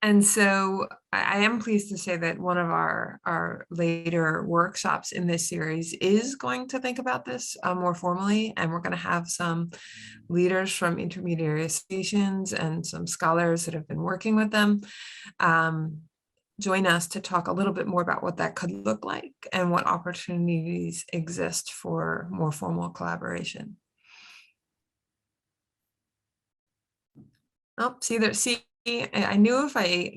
And so I am pleased to say that one of our later workshops in this series is going to think about this more formally, and we're going to have some leaders from intermediary associations and some scholars that have been working with them join us to talk a little bit more about what that could look like and what opportunities exist for more formal collaboration. Oh, see, I knew if I,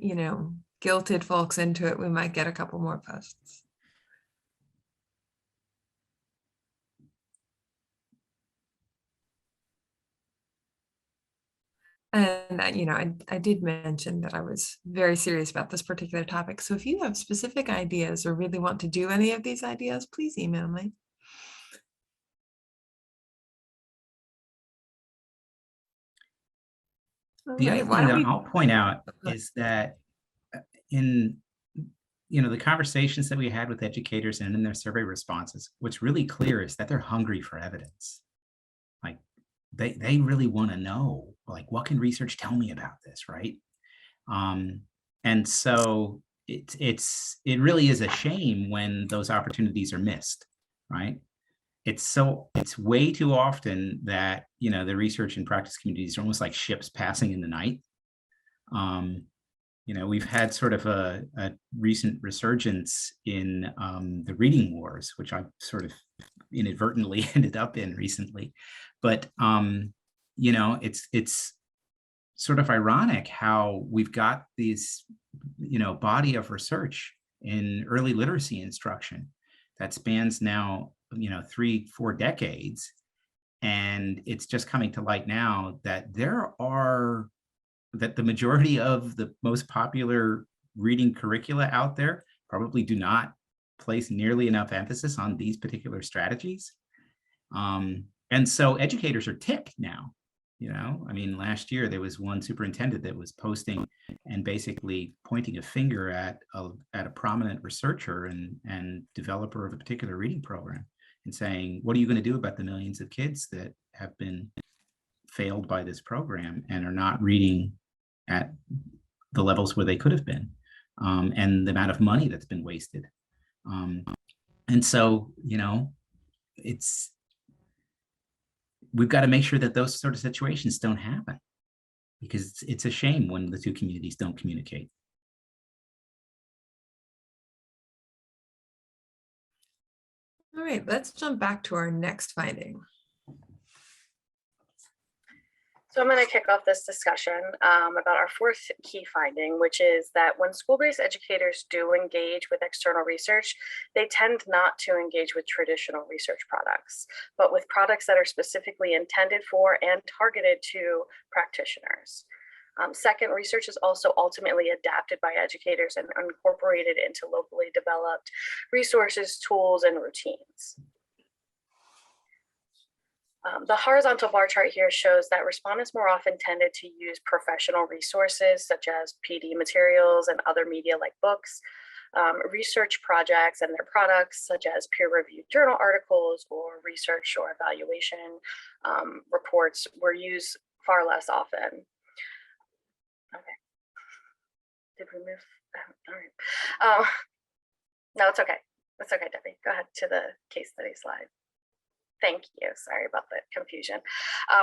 guilted folks into it, we might get a couple more posts. And, I did mention that I was very serious about this particular topic. So if you have specific ideas or really want to do any of these ideas, please email me. The other thing that I'll point out is that in the conversations that we had with educators and in their survey responses, what's really clear is that they're hungry for evidence. Like they really want to know, like, what can research tell me about this, right? And so it really is a shame when those opportunities are missed, right? It's way too often that, the research and practice communities are almost like ships passing in the night. we've had sort of a recent resurgence in the reading wars, which I've sort of inadvertently ended up in recently. But, it's sort of ironic how we've got these, body of research in early literacy instruction that spans now, 3-4 decades. And it's just coming to light now that that the majority of the most popular reading curricula out there probably do not place nearly enough emphasis on these particular strategies. And so educators are ticked now. Last year there was one superintendent that was posting and basically pointing a finger at a prominent researcher and developer of a particular reading program and saying, what are you going to do about the millions of kids that have been failed by this program and are not reading at the levels where they could have been, and the amount of money that's been wasted. And so, we've got to make sure that those sort of situations don't happen, because it's a shame when the two communities don't communicate. All right, let's jump back to our next finding. So I'm going to kick off this discussion about our fourth key finding, which is that when school-based educators do engage with external research, they tend not to engage with traditional research products, but with products that are specifically intended for and targeted to practitioners. Second, research is also ultimately adapted by educators and incorporated into locally developed resources, tools, and routines. The horizontal bar chart here shows that respondents more often tended to use professional resources such as PD materials and other media like books, research projects and their products such as peer-reviewed journal articles or research or evaluation reports were used far less often. Okay. Did we move? All right. No, it's okay. It's okay, Debbie. Go ahead to the case study slide. Thank you. Sorry about the confusion.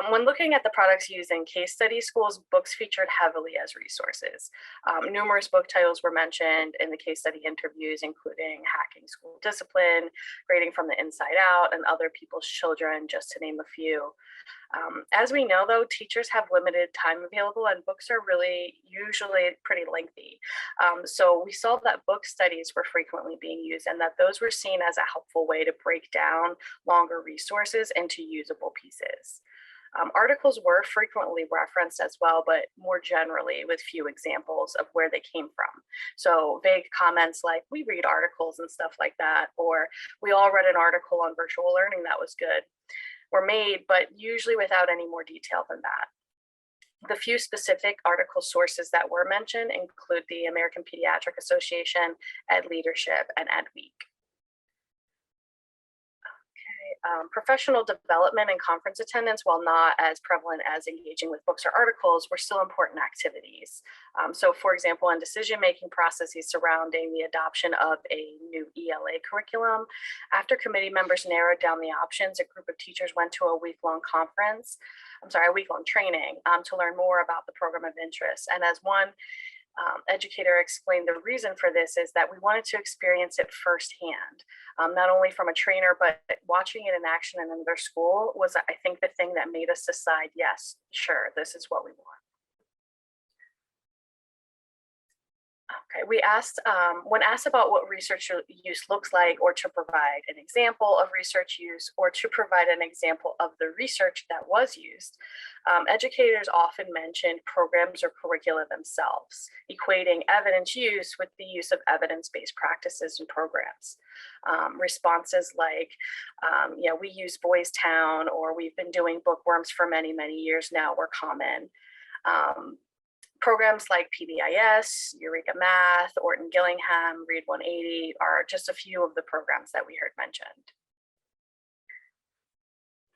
When looking at the products used in case study schools, books featured heavily as resources. Numerous book titles were mentioned in the case study interviews, including Hacking School Discipline, Grading from the Inside Out, and Other People's Children, just to name a few. As we know, though, teachers have limited time available and books are really usually pretty lengthy. So we saw that book studies were frequently being used and that those were seen as a helpful way to break down longer resources into usable pieces. Articles were frequently referenced as well, but more generally with few examples of where they came from. So vague comments like, we read articles and stuff like that, or we all read an article on virtual learning that was good, were made, but usually without any more detail than that. The few specific article sources that were mentioned include the American Pediatric Association, Ed Leadership, and Ed Week. Professional development and conference attendance, while not as prevalent as engaging with books or articles, were still important activities. So for example, in decision-making processes surrounding the adoption of a new ELA curriculum, after committee members narrowed down the options, a group of teachers went to a week-long training to learn more about the program of interest. And as one educator explained, the reason for this is that we wanted to experience it firsthand, not only from a trainer, but watching it in action in another school was, I think, the thing that made us decide, yes, sure, this is what we want. Okay, we asked, when asked about what research use looks like, or to provide an example of research use, or to provide an example of the research that was used, educators often mentioned programs or curricula themselves, equating evidence use with the use of evidence-based practices and programs. Responses like, yeah, we use Boys Town, or we've been doing bookworms for many, many years now, were common. Programs like PBIS, Eureka Math, Orton Gillingham, Read 180 are just a few of the programs that we heard mentioned.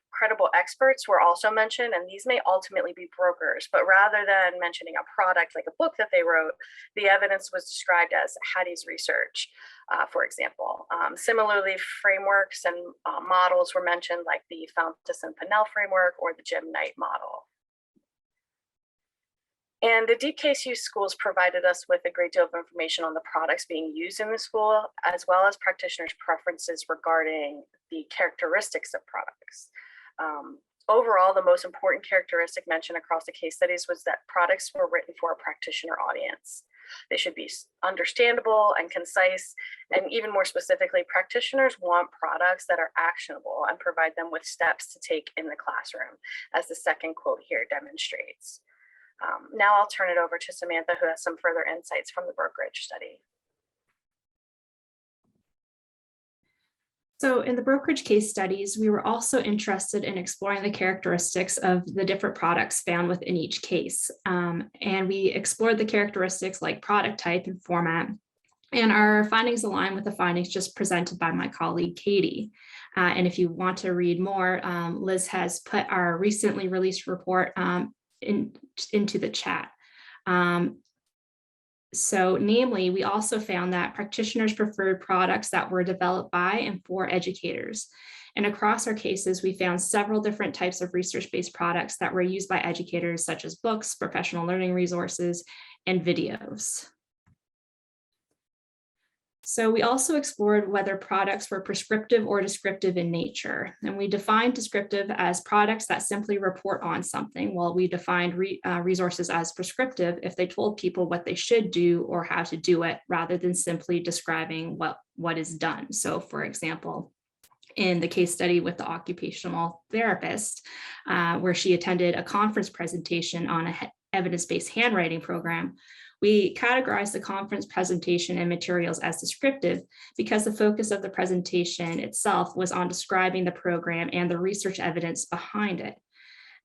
Credible experts were also mentioned, and these may ultimately be brokers, but rather than mentioning a product like a book that they wrote, the evidence was described as Hattie's research, for example. Similarly, frameworks and models were mentioned, like the Fountas and Pinnell framework or the Jim Knight model. And the deep case use schools provided us with a great deal of information on the products being used in the school, as well as practitioners' preferences regarding the characteristics of products. Overall, the most important characteristic mentioned across the case studies was that products were written for a practitioner audience. They should be understandable and concise, and even more specifically, practitioners want products that are actionable and provide them with steps to take in the classroom, as the second quote here demonstrates. Now I'll turn it over to Samantha, who has some further insights from the brokerage study. So in the brokerage case studies, we were also interested in exploring the characteristics of the different products found within each case. And we explored the characteristics like product type and format. And our findings align with the findings just presented by my colleague, Kati. And if you want to read more, Liz has put our recently released report into the chat. So namely, we also found that practitioners preferred products that were developed by and for educators. And across our cases, we found several different types of research-based products that were used by educators, such as books, professional learning resources, and videos. So we also explored whether products were prescriptive or descriptive in nature. And we defined descriptive as products that simply report on something, while we defined resources as prescriptive if they told people what they should do or how to do it, rather than simply describing what is done. So for example, in the case study with the occupational therapist, where she attended a conference presentation on an evidence-based handwriting program, we categorized the conference presentation and materials as descriptive because the focus of the presentation itself was on describing the program and the research evidence behind it.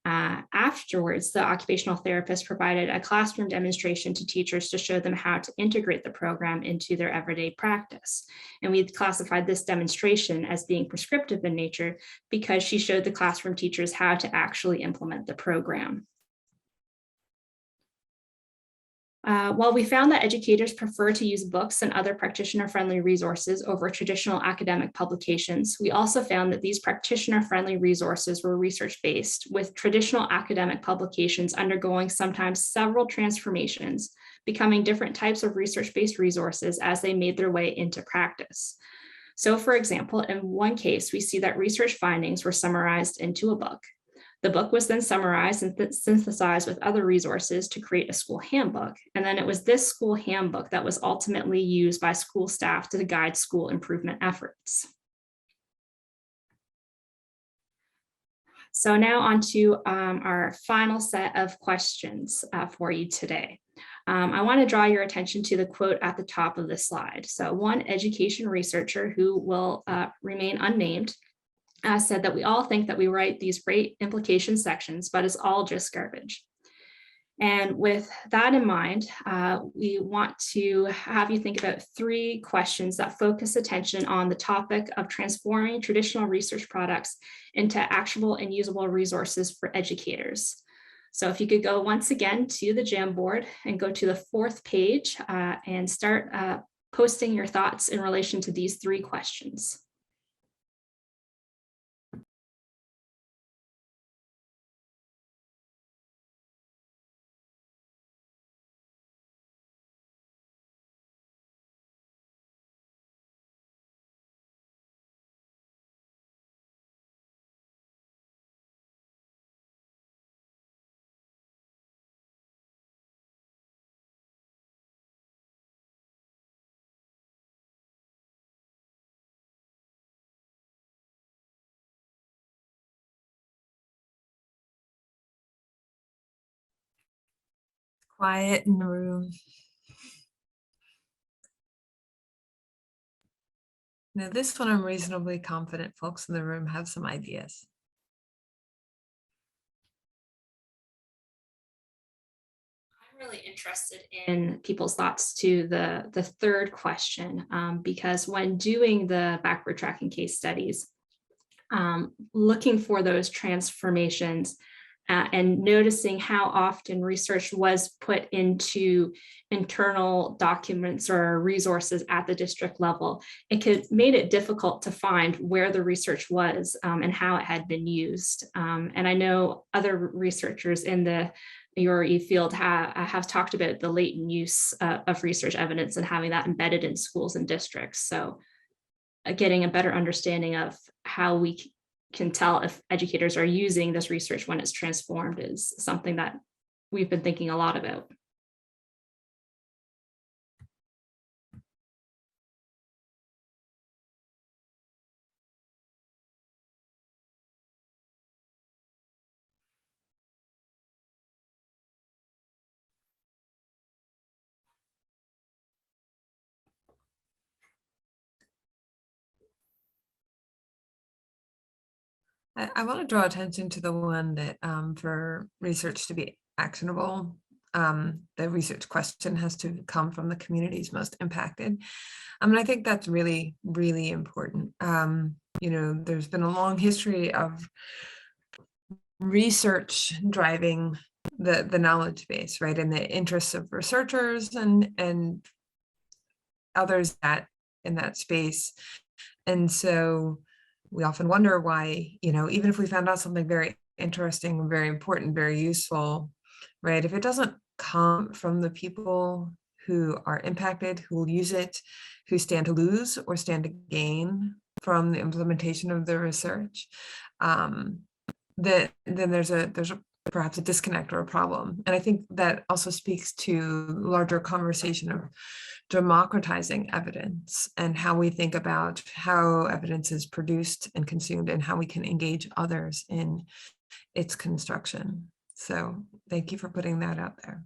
Afterwards, the occupational therapist provided a classroom demonstration to teachers to show them how to integrate the program into their everyday practice. And we classified this demonstration as being prescriptive in nature because she showed the classroom teachers how to actually implement the program. While we found that educators prefer to use books and other practitioner-friendly resources over traditional academic publications, we also found that these practitioner-friendly resources were research-based, with traditional academic publications undergoing sometimes several transformations, becoming different types of research-based resources as they made their way into practice. So for example, in one case, we see that research findings were summarized into a book. The book was then summarized and synthesized with other resources to create a school handbook. And then it was this school handbook that was ultimately used by school staff to guide school improvement efforts. So now on to our final set of questions for you today. I want to draw your attention to the quote at the top of the slide. So one education researcher who will remain unnamed said that we all think that we write these great implication sections, but it's all just garbage. And with that in mind, we want to have you think about 3 questions that focus attention on the topic of transforming traditional research products into actionable and usable resources for educators. So if you could go once again to the Jamboard and go to the 4th page and start posting your thoughts in relation to these 3 questions. Quiet in the room. Now, this one I'm reasonably confident folks in the room have some ideas. I'm really interested in people's thoughts to the 3rd question, because when doing the backward tracking case studies, looking for those transformations and noticing how often research was put into internal documents or resources at the district level. It made it difficult to find where the research was and how it had been used. And I know other researchers in the URE field have talked about the latent use of research evidence and having that embedded in schools and districts. So getting a better understanding of how we can tell if educators are using this research when it's transformed is something that we've been thinking a lot about. I want to draw attention to the one that for research to be actionable, the research question has to come from the communities most impacted. I mean, I think that's really, really important. You know, there's been a long history of research driving the knowledge base, right, and the interests of researchers and others that in that space. And so we often wonder why, you know, even if we found out something very interesting, very important, very useful, right, if it doesn't come from the people who are impacted, who will use it, who stand to lose or stand to gain from the implementation of the research, then there's perhaps a disconnect or a problem. And I think that also speaks to larger conversation of democratizing evidence and how we think about how evidence is produced and consumed and how we can engage others in its construction. So thank you for putting that out there.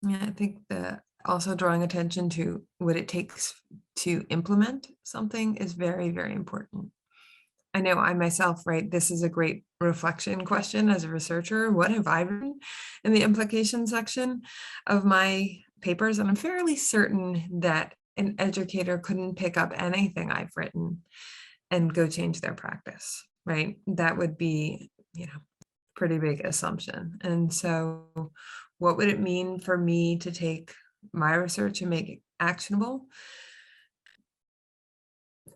Yeah, I think that also drawing attention to what it takes to implement something is very, very important. I know I myself, right, this is a great reflection question as a researcher. What have I written in the implication section of my papers? And I'm fairly certain that an educator couldn't pick up anything I've written and go change their practice, right? That would be, you know, pretty big assumption. And so what would it mean for me to take my research and make it actionable?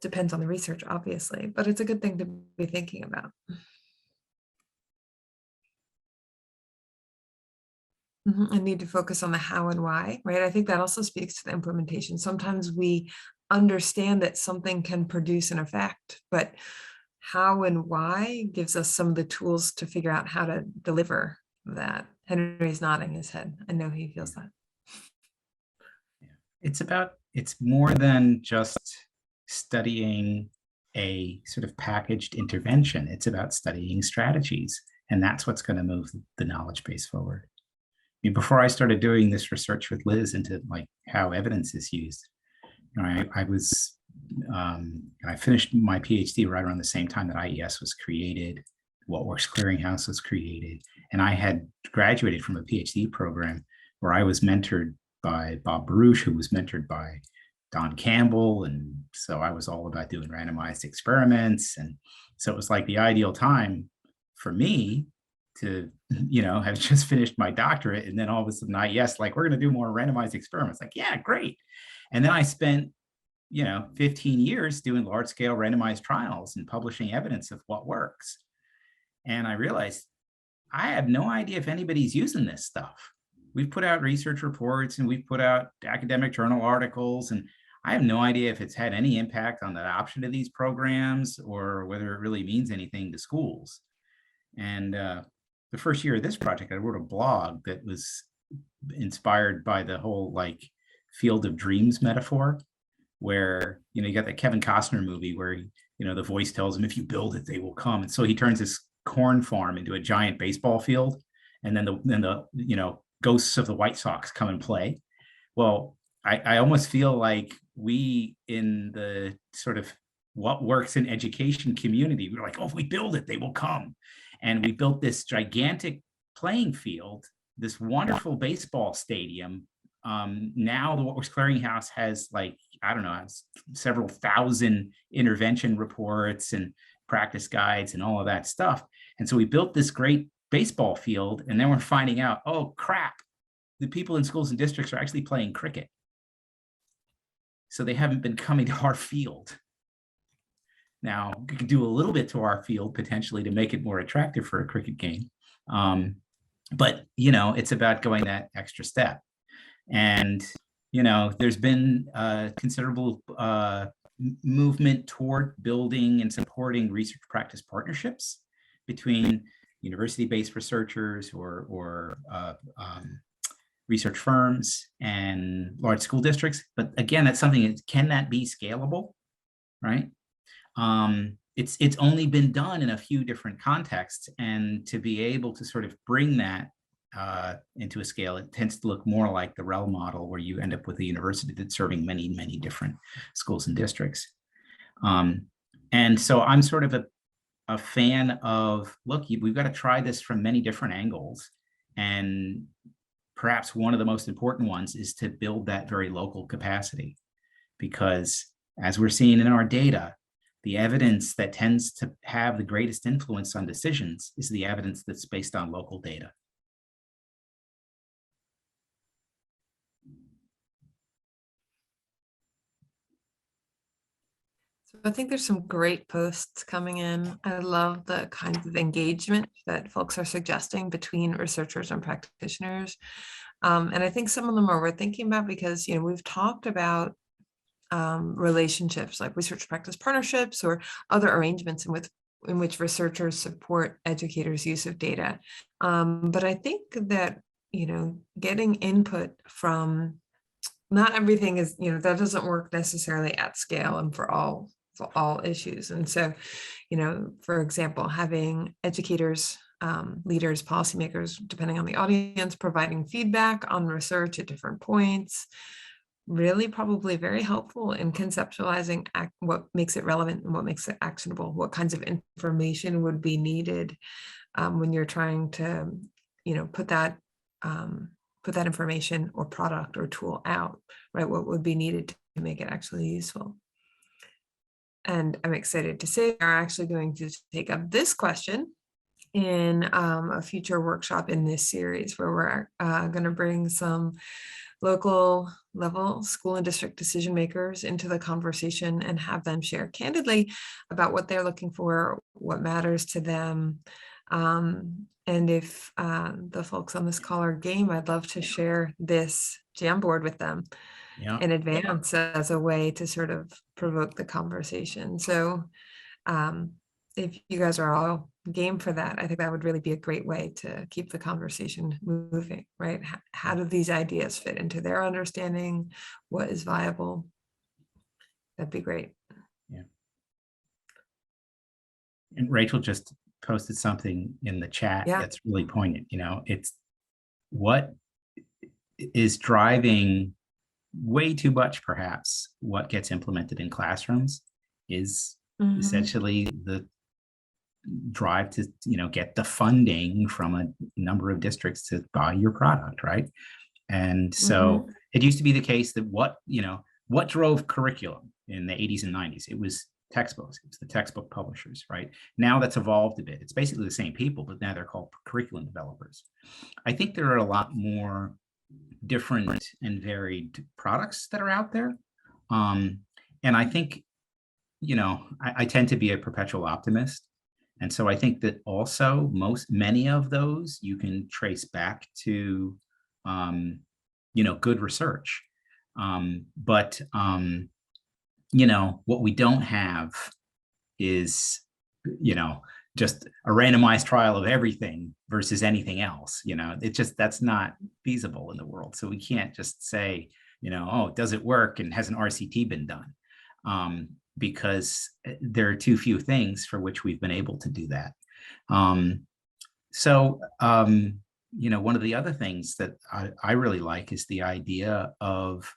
Depends on the research, obviously, but it's a good thing to be thinking about. I need to focus on the how and why, right? I think that also speaks to the implementation. Sometimes we understand that something can produce an effect, but how and why gives us some of the tools to figure out how to deliver that. Henry's nodding his head. I know he feels that. It's more than just studying a sort of packaged intervention. It's about studying strategies, and that's what's going to move the knowledge base forward. I mean, before I started doing this research with Liz into like how evidence is used, you know, I finished my PhD right around the same time that IES was created, What Works Clearinghouse was created, and I had graduated from a PhD program where I was mentored by Bob Baruch, who was mentored by Don Campbell. And so I was all about doing randomized experiments. And so it was like the ideal time for me to, you know, have just finished my doctorate. And then all of a sudden, IES, like, we're going to do more randomized experiments. Like, yeah, great. And then I spent, you know, 15 years doing large scale randomized trials and publishing evidence of what works. And I realized I have no idea if anybody's using this stuff. We've put out research reports and we've put out academic journal articles, and I have no idea if it's had any impact on the adoption of these programs or whether it really means anything to schools. And the first year of this project, I wrote a blog that was inspired by the whole like field of dreams metaphor, where, you know, you got that Kevin Costner movie where, you know, the voice tells him, if you build it, they will come. And so he turns this corn farm into a giant baseball field. And then the you know, ghosts of the White Sox come and play. Well, I almost feel like we in the sort of what works in education community, we're like, oh, if we build it, they will come. And we built this gigantic playing field, this wonderful baseball stadium now the Works Clearinghouse has, like, I don't know, has several thousand intervention reports and practice guides and all of that stuff. And so we built this great baseball field, and then we're finding out, oh crap, the people in schools and districts are actually playing cricket. So they haven't been coming to our field. Now, we could do a little bit to our field potentially to make it more attractive for a cricket game. But, you know, it's about going that extra step. And, you know, there's been considerable movement toward building and supporting research practice partnerships between university-based researchers or research firms and large school districts. But again, that's something, can that be scalable, right? It's only been done in a few different contexts, and to be able to sort of bring that into a scale, it tends to look more like the REL model, where you end up with a university that's serving many, many different schools and districts. And so I'm sort of a fan of, look, we've got to try this from many different angles. And perhaps one of the most important ones is to build that very local capacity, because as we're seeing in our data, the evidence that tends to have the greatest influence on decisions is the evidence that's based on local data. So I think there's some great posts coming in. I love the kind of engagement that folks are suggesting between researchers and practitioners. And I think some of them are worth thinking about because, you know, we've talked about relationships like research practice partnerships or other arrangements in which researchers support educators' use of data. But I think that, you know, getting input from, not everything is, you know, that doesn't work necessarily at scale and for all issues. And so, you know, for example, having educators, leaders, policymakers, depending on the audience, providing feedback on research at different points, really probably very helpful in conceptualizing what makes it relevant and what makes it actionable, what kinds of information would be needed when you're trying to, you know, put that information or product or tool out, right? What would be needed to make it actually useful? And I'm excited to say we're actually going to take up this question in a future workshop in this series, where we're going to bring some local level school and district decision makers into the conversation and have them share candidly about what they're looking for, what matters to them. And if the folks on this call are game, I'd love to share this Jamboard with them in advance as a way to sort of provoke the conversation. So if you guys are all game for that, I think that would really be a great way to keep the conversation moving, right? How do these ideas fit into their understanding? What is viable? That'd be great. Yeah. And Rachel just posted something in the chat that's really poignant. You know, it's what is driving way too much, perhaps, what gets implemented in classrooms is essentially the drive to, you know, get the funding from a number of districts to buy your product, right? And so it used to be the case that what drove curriculum in the 80s and 90s? It was textbooks. It was the textbook publishers, right? Now that's evolved a bit. It's basically the same people, but now they're called curriculum developers. I think there are a lot more different and varied products that are out there. And I think, you know, I tend to be a perpetual optimist. And so I think that also many of those you can trace back to, you know, good research. But you know, what we don't have is, you know, just a randomized trial of everything versus anything else. You know, that's not feasible in the world. So we can't just say, you know, oh, does it work and has an RCT been done? Because there are too few things for which we've been able to do that. You know, one of the other things that I really like is the idea of,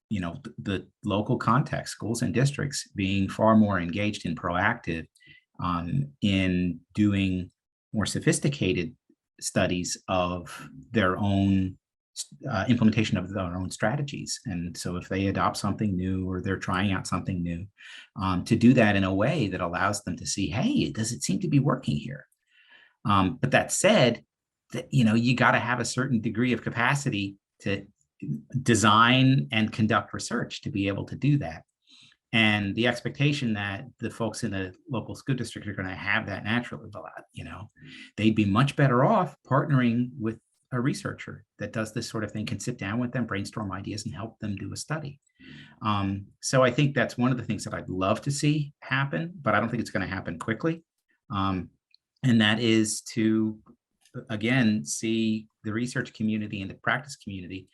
you know, the local context, schools and districts being far more engaged and proactive in doing more sophisticated studies of their own implementation of their own strategies. And so if they adopt something new or they're trying out something new, to do that in a way that allows them to see, hey, does it seem to be working here? But that said, that, you got to have a certain degree of capacity to design and conduct research to be able to do that. And the expectation that the folks in the local school district are going to have that naturally, they'd be much better off partnering with a researcher that does this sort of thing, can sit down with them, brainstorm ideas, and help them do a study. So I think that's one of the things that I'd love to see happen, but I don't think it's going to happen quickly. And that is to, again, see the research community and the practice community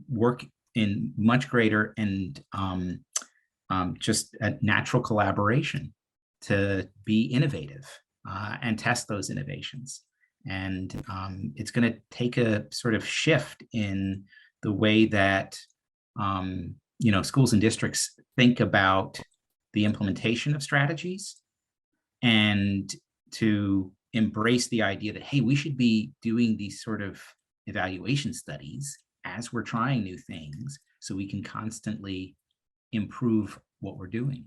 work in much greater and just a natural collaboration to be innovative and test those innovations. And it's going to take a sort of shift in the way that schools and districts think about the implementation of strategies, and to embrace the idea that, hey, we should be doing these sort of evaluation studies as we're trying new things so we can constantly improve what we're doing.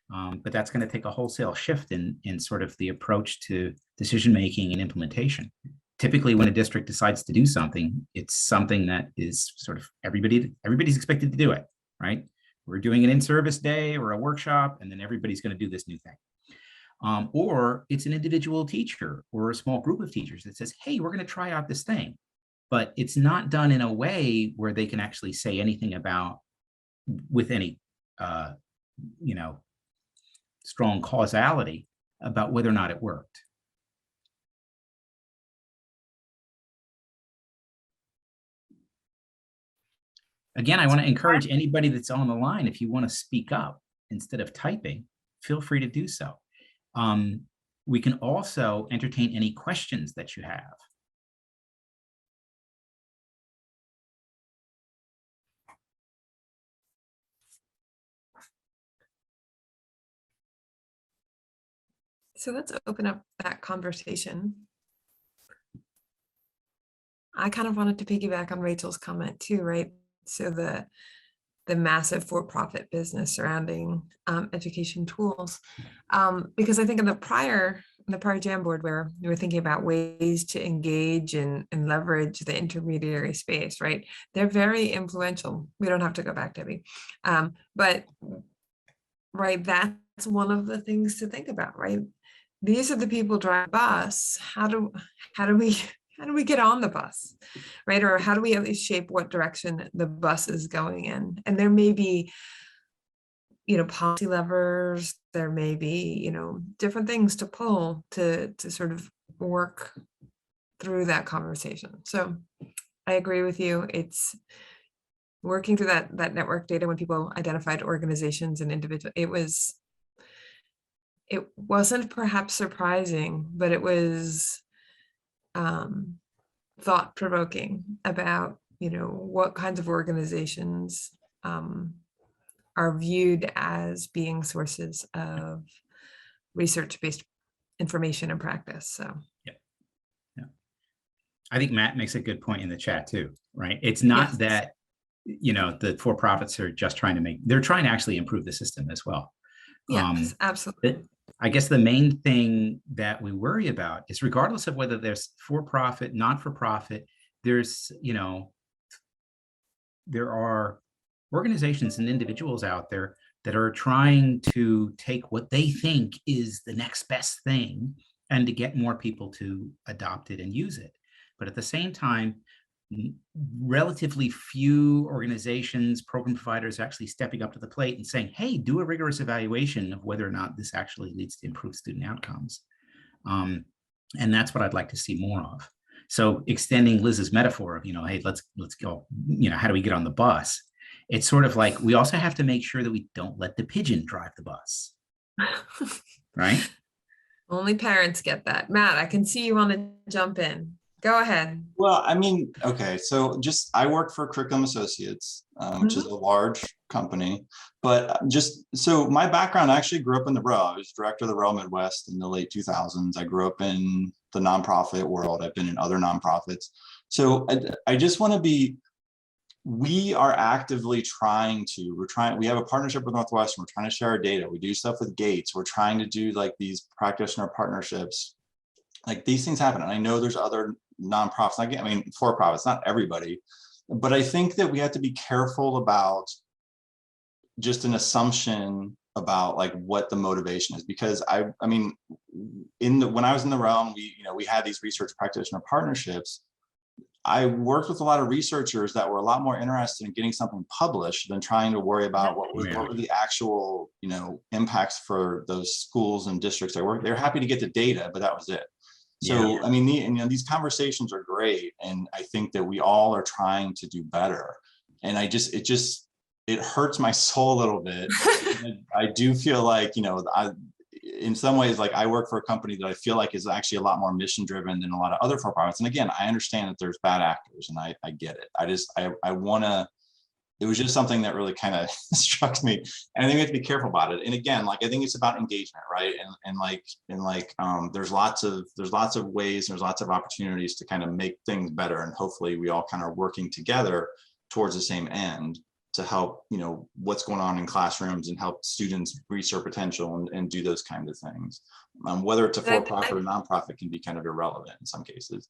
But that's going to take a wholesale shift in sort of the approach to decision-making and implementation. Typically, when a district decides to do something, it's something that is sort of everybody's expected to do it, right? We're doing an in-service day or a workshop, and then everybody's going to do this new thing. Or it's an individual teacher or a small group of teachers that says, hey, we're going to try out this thing. But it's not done in a way where they can actually say anything about, with any, strong causality about whether or not it worked. Again, I want to encourage anybody that's on the line, if you want to speak up instead of typing, feel free to do so. We can also entertain any questions that you have. So let's open up that conversation. I kind of wanted to piggyback on Rachel's comment too, right? So the massive for-profit business surrounding education tools, because I think in the prior Jamboard, where we were thinking about ways to engage and leverage the intermediary space, right? They're very influential. We don't have to go back, Debbie, but right, that's one of the things to think about, right? These are the people driving the bus. How do we get on the bus, right? Or how do we at least shape what direction the bus is going in? And there may be, policy levers. There may be, different things to pull to sort of work through that conversation. So I agree with you. It's working through that network data when people identified organizations and individuals. It wasn't perhaps surprising, but it was thought-provoking about, what kinds of organizations are viewed as being sources of research-based information and practice. So yeah. I think Matt makes a good point in the chat too, right? It's not that, the for-profits are just they're trying to actually improve the system as well. Yes, absolutely. I guess the main thing that we worry about is, regardless of whether there's for-profit, not-for-profit, there's, there are organizations and individuals out there that are trying to take what they think is the next best thing and to get more people to adopt it and use it. But at the same time, relatively few organizations, program providers actually stepping up to the plate and saying, hey, do a rigorous evaluation of whether or not this actually leads to improved student outcomes. And that's what I'd like to see more of. So extending Liz's metaphor of, hey, let's go, how do we get on the bus? It's sort of like, we also have to make sure that we don't let the pigeon drive the bus, right? Only parents get that. Matt, I can see you want to jump in. Go ahead. Well, okay, so I work for Curriculum Associates, which is a large company, but so my background, I actually grew up in the REL. I was director of the REL Midwest in the late 2000s. I grew up in the nonprofit world. I've been in other nonprofits. So I just want to be, we are actively we have a partnership with Northwestern. We're trying to share our data. We do stuff with Gates. We're trying to do like these practitioner partnerships. Like these things happen. And I know there's other nonprofits, I mean, for-profits, not everybody, but I think that we have to be careful about just an assumption about like what the motivation is, because I mean, when I was in the realm, we had these research practitioner partnerships. I worked with a lot of researchers that were a lot more interested in getting something published than trying to worry about what were the actual, impacts for those schools and districts they work. They're happy to get the data, but that was it. So, I mean, these conversations are great. And I think that we all are trying to do better. And it hurts my soul a little bit. I do feel like, in some ways, like I work for a company that I feel like is actually a lot more mission driven than a lot of other for-profits. And again, I understand that there's bad actors and I get it. I want to, it was just something that really kind of struck me. And I think we have to be careful about it. And again, like, I think it's about engagement, right? There's lots of ways, there's lots of opportunities to kind of make things better. And hopefully we all kind of working together towards the same end to help, what's going on in classrooms and help students reach their potential and do those kinds of things. Whether it's a for-profit or nonprofit can be kind of irrelevant in some cases.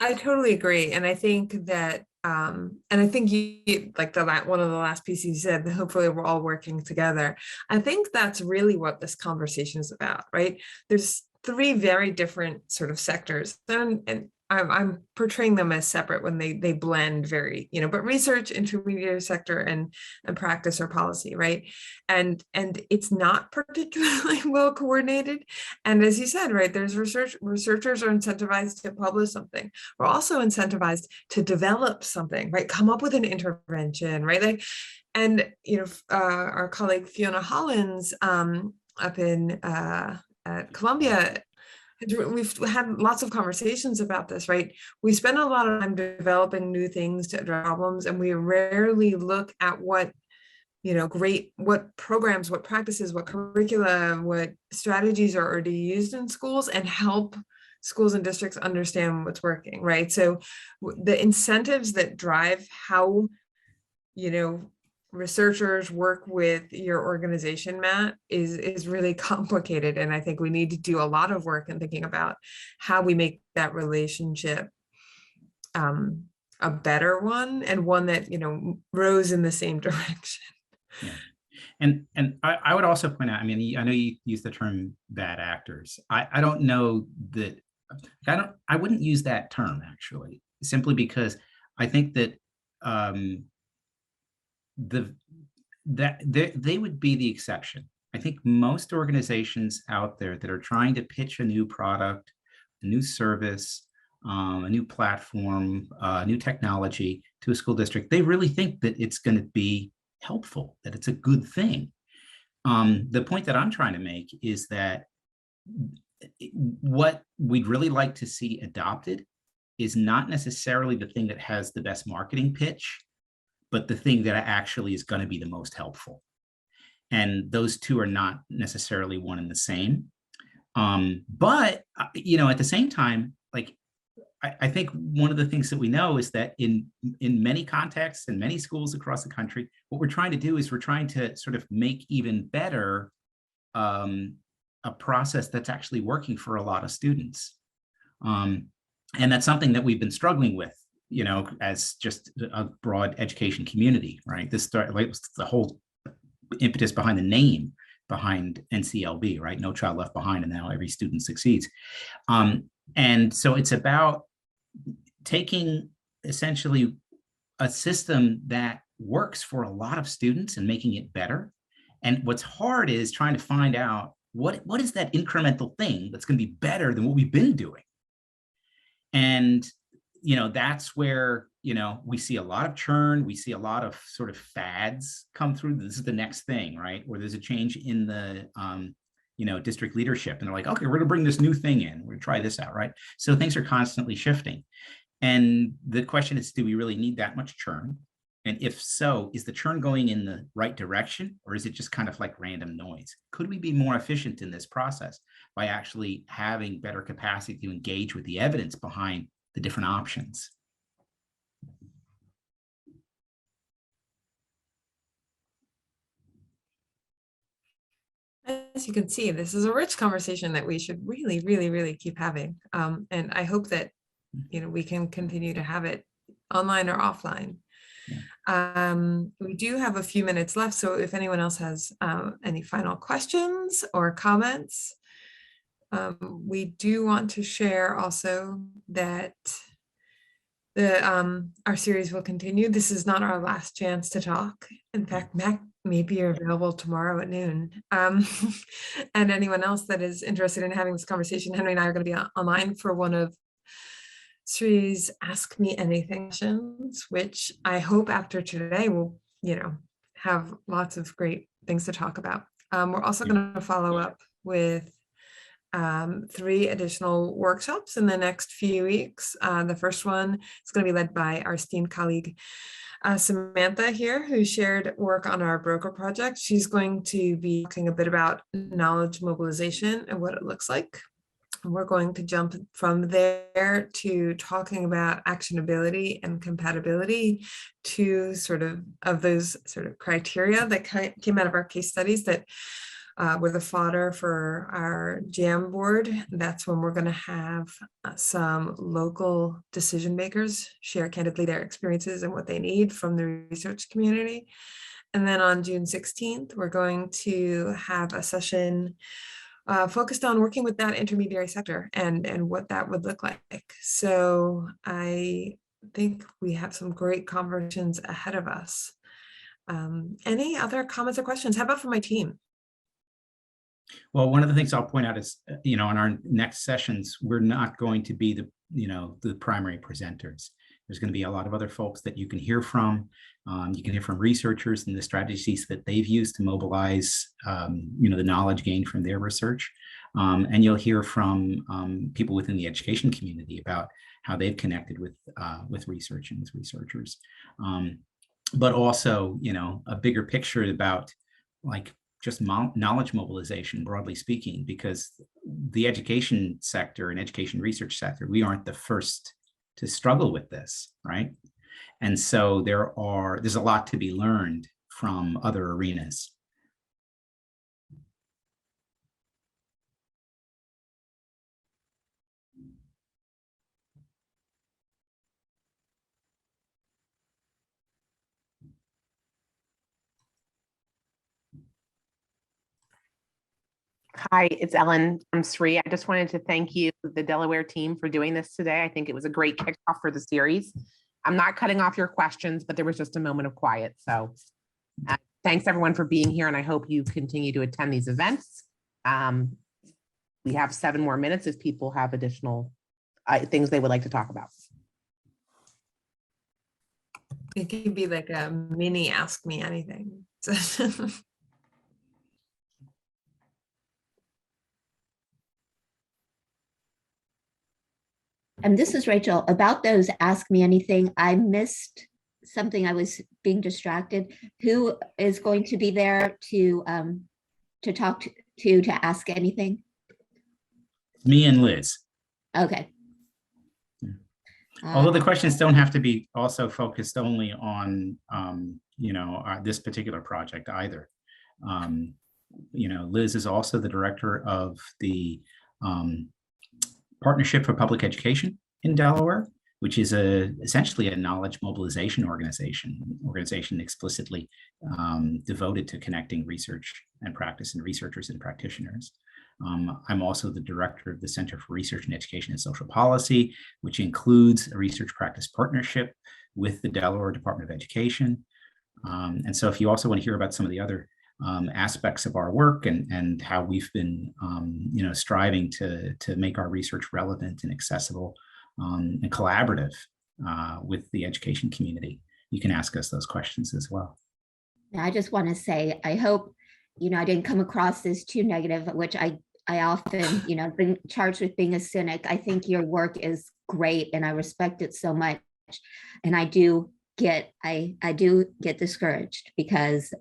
I totally agree. And I think that, and I think you, like one of the last pieces you said, that hopefully we're all working together. I think that's really what this conversation is about, right? There's three very different sort of sectors, and I'm portraying them as separate when they blend very, but research, intermediary sector, and practice or policy, right? And it's not particularly well coordinated. And as you said, right, there's researchers are incentivized to publish something. We're also incentivized to develop something, right? Come up with an intervention, right? Our colleague Fiona Hollins up in at Columbia, we've had lots of conversations about this, right? We spend a lot of time developing new things to address problems, and we rarely look at what programs, what practices, what curricula, what strategies are already used in schools and help schools and districts understand what's working, right? So the incentives that drive how, researchers work with your organization, Matt, is really complicated. And I think we need to do a lot of work in thinking about how we make that relationship a better one, and one that, rows in the same direction. Yeah. And I would also point out, I mean, I know you use the term bad actors. I don't know that, I wouldn't use that term actually, simply because I think that they would be the exception. I think most organizations out there that are trying to pitch a new product, a new service, a new platform, new technology to a school district, they really think that it's going to be helpful, that it's a good thing. The point that I'm trying to make is that what we'd really like to see adopted is not necessarily the thing that has the best marketing pitch, but the thing that actually is going to be the most helpful. And those two are not necessarily one and the same. But, at the same time, like, I think one of the things that we know is that in many contexts and many schools across the country, what we're trying to do is we're trying to sort of make even better a process that's actually working for a lot of students. And that's something that we've been struggling with, as just a broad education community, right? This started, like, the whole impetus behind the name behind NCLB, right? No Child Left Behind, and now every student succeeds. And so it's about taking essentially a system that works for a lot of students and making it better. And what's hard is trying to find out what is that incremental thing that's going to be better than what we've been doing. And that's where, we see a lot of churn. We see a lot of sort of fads come through. This is the next thing, right? Or there's a change in the, district leadership. And they're like, okay, we're going to bring this new thing in. We're going to try this out, right? So things are constantly shifting. And the question is, do we really need that much churn? And if so, is the churn going in the right direction, or is it just kind of like random noise? Could we be more efficient in this process by actually having better capacity to engage with the evidence behind the different options? as you can see, this is a rich conversation that we should really, really, really keep having. And I hope that, we can continue to have it online or offline. We do have a few minutes left, so if anyone else has any final questions or comments, we do want to share also that our series will continue. This is not our last chance to talk. In fact, Mac, maybe you're available tomorrow at noon. And anyone else that is interested in having this conversation, Henry and I are going to be online for one of Sri's Ask Me Anything sessions, which I hope after today we'll, have lots of great things to talk about. We're also going to follow up with 3 additional workshops in the next few weeks. The first one is going to be led by our esteemed colleague, Samantha here, who shared work on our broker project. She's going to be talking a bit about knowledge mobilization and what it looks like. We're going to jump from there to talking about actionability and compatibility, to of those criteria that came out of our case studies that were the fodder for our jam board. That's when we're going to have some local decision makers share candidly their experiences and what they need from the research community. And then on June 16th, we're going to have a session focused on working with that intermediary sector and what that would look like. So I think we have some great conversations ahead of us. Any other comments or questions? How about from my team? Well, one of the things I'll point out is, in our next sessions, we're not going to be the primary presenters. There's going to be a lot of other folks that you can hear from. You can hear from researchers and the strategies that they've used to mobilize, the knowledge gained from their research. And you'll hear from people within the education community about how they've connected with research and with researchers. But also, a bigger picture about just knowledge mobilization, broadly speaking, because the education sector and education research sector, we aren't the first to struggle with this, right? And so there's a lot to be learned from other arenas. Hi, it's Ellen from SRI. I just wanted to thank you, the Delaware team, for doing this today. I think it was a great kickoff for the series. I'm not cutting off your questions, but there was just a moment of quiet. So thanks everyone for being here, and I hope you continue to attend these events. We have 7 more minutes if people have additional things they would like to talk about. It could be like a mini Ask Me Anything. And this is Rachel. About those Ask Me Anything, I missed something. I was being distracted. Who is going to be there to talk to ask anything? Me and Liz. Okay. Although the questions don't have to be also focused only on, this particular project either. Liz is also the director of the Partnership for Public Education in Delaware, which is essentially a knowledge mobilization organization explicitly devoted to connecting research and practice and researchers and practitioners. I'm also the director of the Center for Research in Education and Social Policy, which includes a research practice partnership with the Delaware Department of Education. And so if you also want to hear about some of the other aspects of our work and how we've been, striving to make our research relevant and accessible and collaborative with the education community, you can ask us those questions as well. I just want to say, I hope, I didn't come across as too negative, which I often, been charged with being a cynic. I think your work is great and I respect it so much. And I do get discouraged because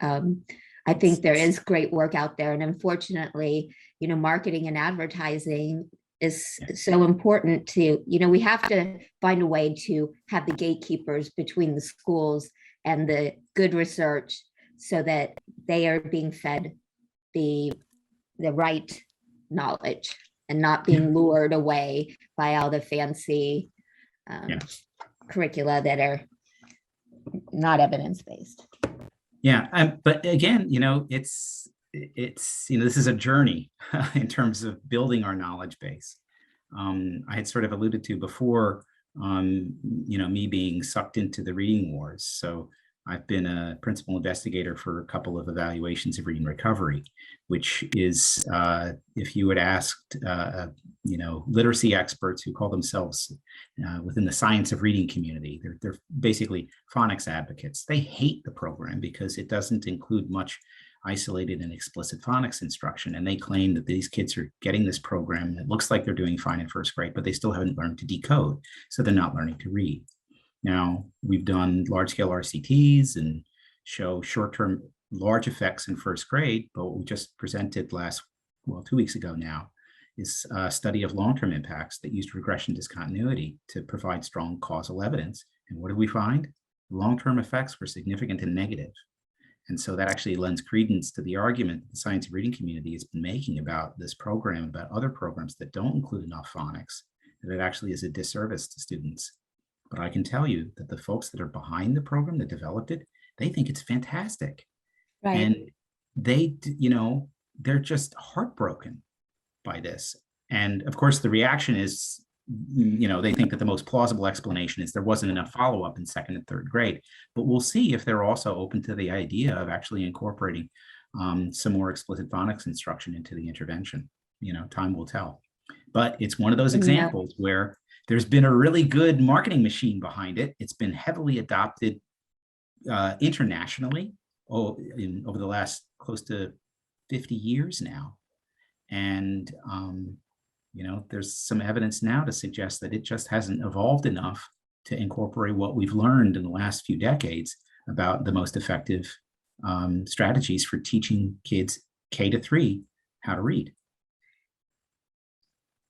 I think there is great work out there. And unfortunately, marketing and advertising is so important to, we have to find a way to have the gatekeepers between the schools and the good research so that they are being fed the the right knowledge and not being lured away by all the fancy Yeah. curricula that are not evidence-based. Yeah, but again, it's this is a journey in terms of building our knowledge base. I had sort of alluded to before, me being sucked into the reading wars. So I've been a principal investigator for a couple of evaluations of reading recovery, which is, if you had asked, literacy experts who call themselves within the science of reading community, they're basically phonics advocates. They hate the program because it doesn't include much isolated and explicit phonics instruction. And they claim that these kids are getting this program. It looks like they're doing fine in first grade, but they still haven't learned to decode. So they're not learning to read. Now, we've done large-scale RCTs and show short-term large effects in first grade, but what we just presented 2 weeks ago now, is a study of long-term impacts that used regression discontinuity to provide strong causal evidence. And what did we find? Long-term effects were significant and negative. And so that actually lends credence to the argument that the science of reading community has been making about this program, about other programs that don't include enough phonics, that it actually is a disservice to students. But I can tell you that the folks that are behind the program that developed it, they think it's fantastic. Right. And they, they're just heartbroken by this. And of course, the reaction is, they think that the most plausible explanation is there wasn't enough follow-up in second and third grade. But we'll see if they're also open to the idea of actually incorporating some more explicit phonics instruction into the intervention. Time will tell. But it's one of those examples where there's been a really good marketing machine behind it. It's been heavily adopted internationally over the last close to 50 years now. And, there's some evidence now to suggest that it just hasn't evolved enough to incorporate what we've learned in the last few decades about the most effective strategies for teaching kids K-3 how to read.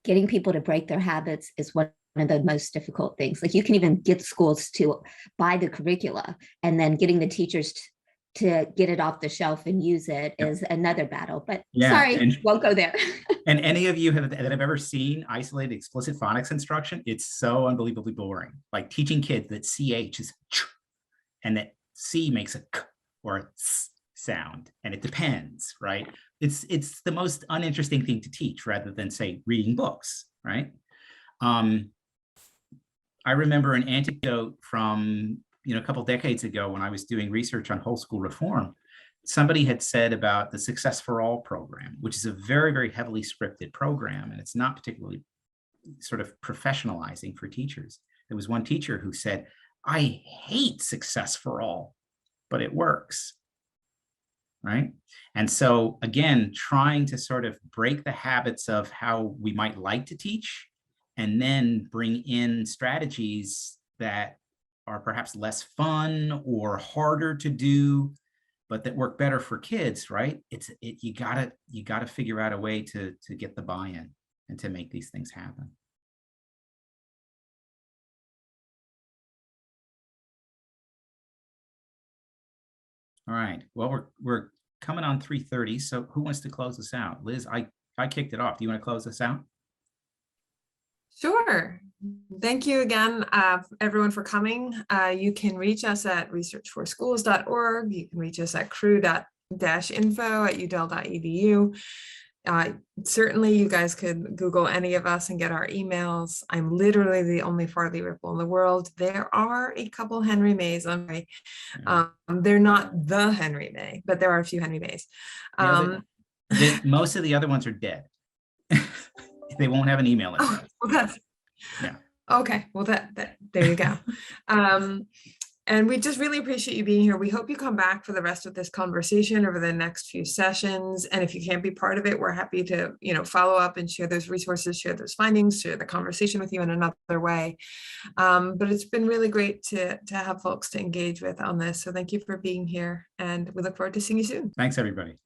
Getting people to break their habits is one of the most difficult things. Like, you can even get schools to buy the curricula, and then getting the teachers to get it off the shelf and use it is another battle. But sorry, won't go there. And any of you that have ever seen isolated explicit phonics instruction, it's so unbelievably boring. Like teaching kids that CH is ch, and that C makes a k or a s sound, and it depends, right? It's the most uninteresting thing to teach, rather than say reading books, right? I remember an anecdote from a couple decades ago when I was doing research on whole school reform. Somebody had said about the Success for All program, which is a very, very heavily scripted program, and it's not particularly sort of professionalizing for teachers. There was one teacher who said, "I hate Success for All, but it works." Right? And so again, trying to sort of break the habits of how we might like to teach, and then bring in strategies that are perhaps less fun or harder to do, but that work better for kids, right? You gotta figure out a way to get the buy-in and to make these things happen. All right. Well, we're coming on 3:30. So who wants to close us out? Liz, I kicked it off. Do you want to close us out? Sure. Thank you again, everyone, for coming. You can reach us at researchforschools.org. You can reach us at CRUE-info@udel.edu. Certainly, you guys could Google any of us and get our emails. I'm literally the only Farley-Ripple in the world. There are a couple Henry Mays. They're not the Henry May, but there are a few Henry Mays. Most of the other ones are dead. They won't have an email address. Okay. Well, that there you go. And we just really appreciate you being here. We hope you come back for the rest of this conversation over the next few sessions. And if you can't be part of it, we're happy to, follow up and share those resources, share those findings, share the conversation with you in another way. But it's been really great to have folks to engage with on this. So thank you for being here, and we look forward to seeing you soon. Thanks, everybody.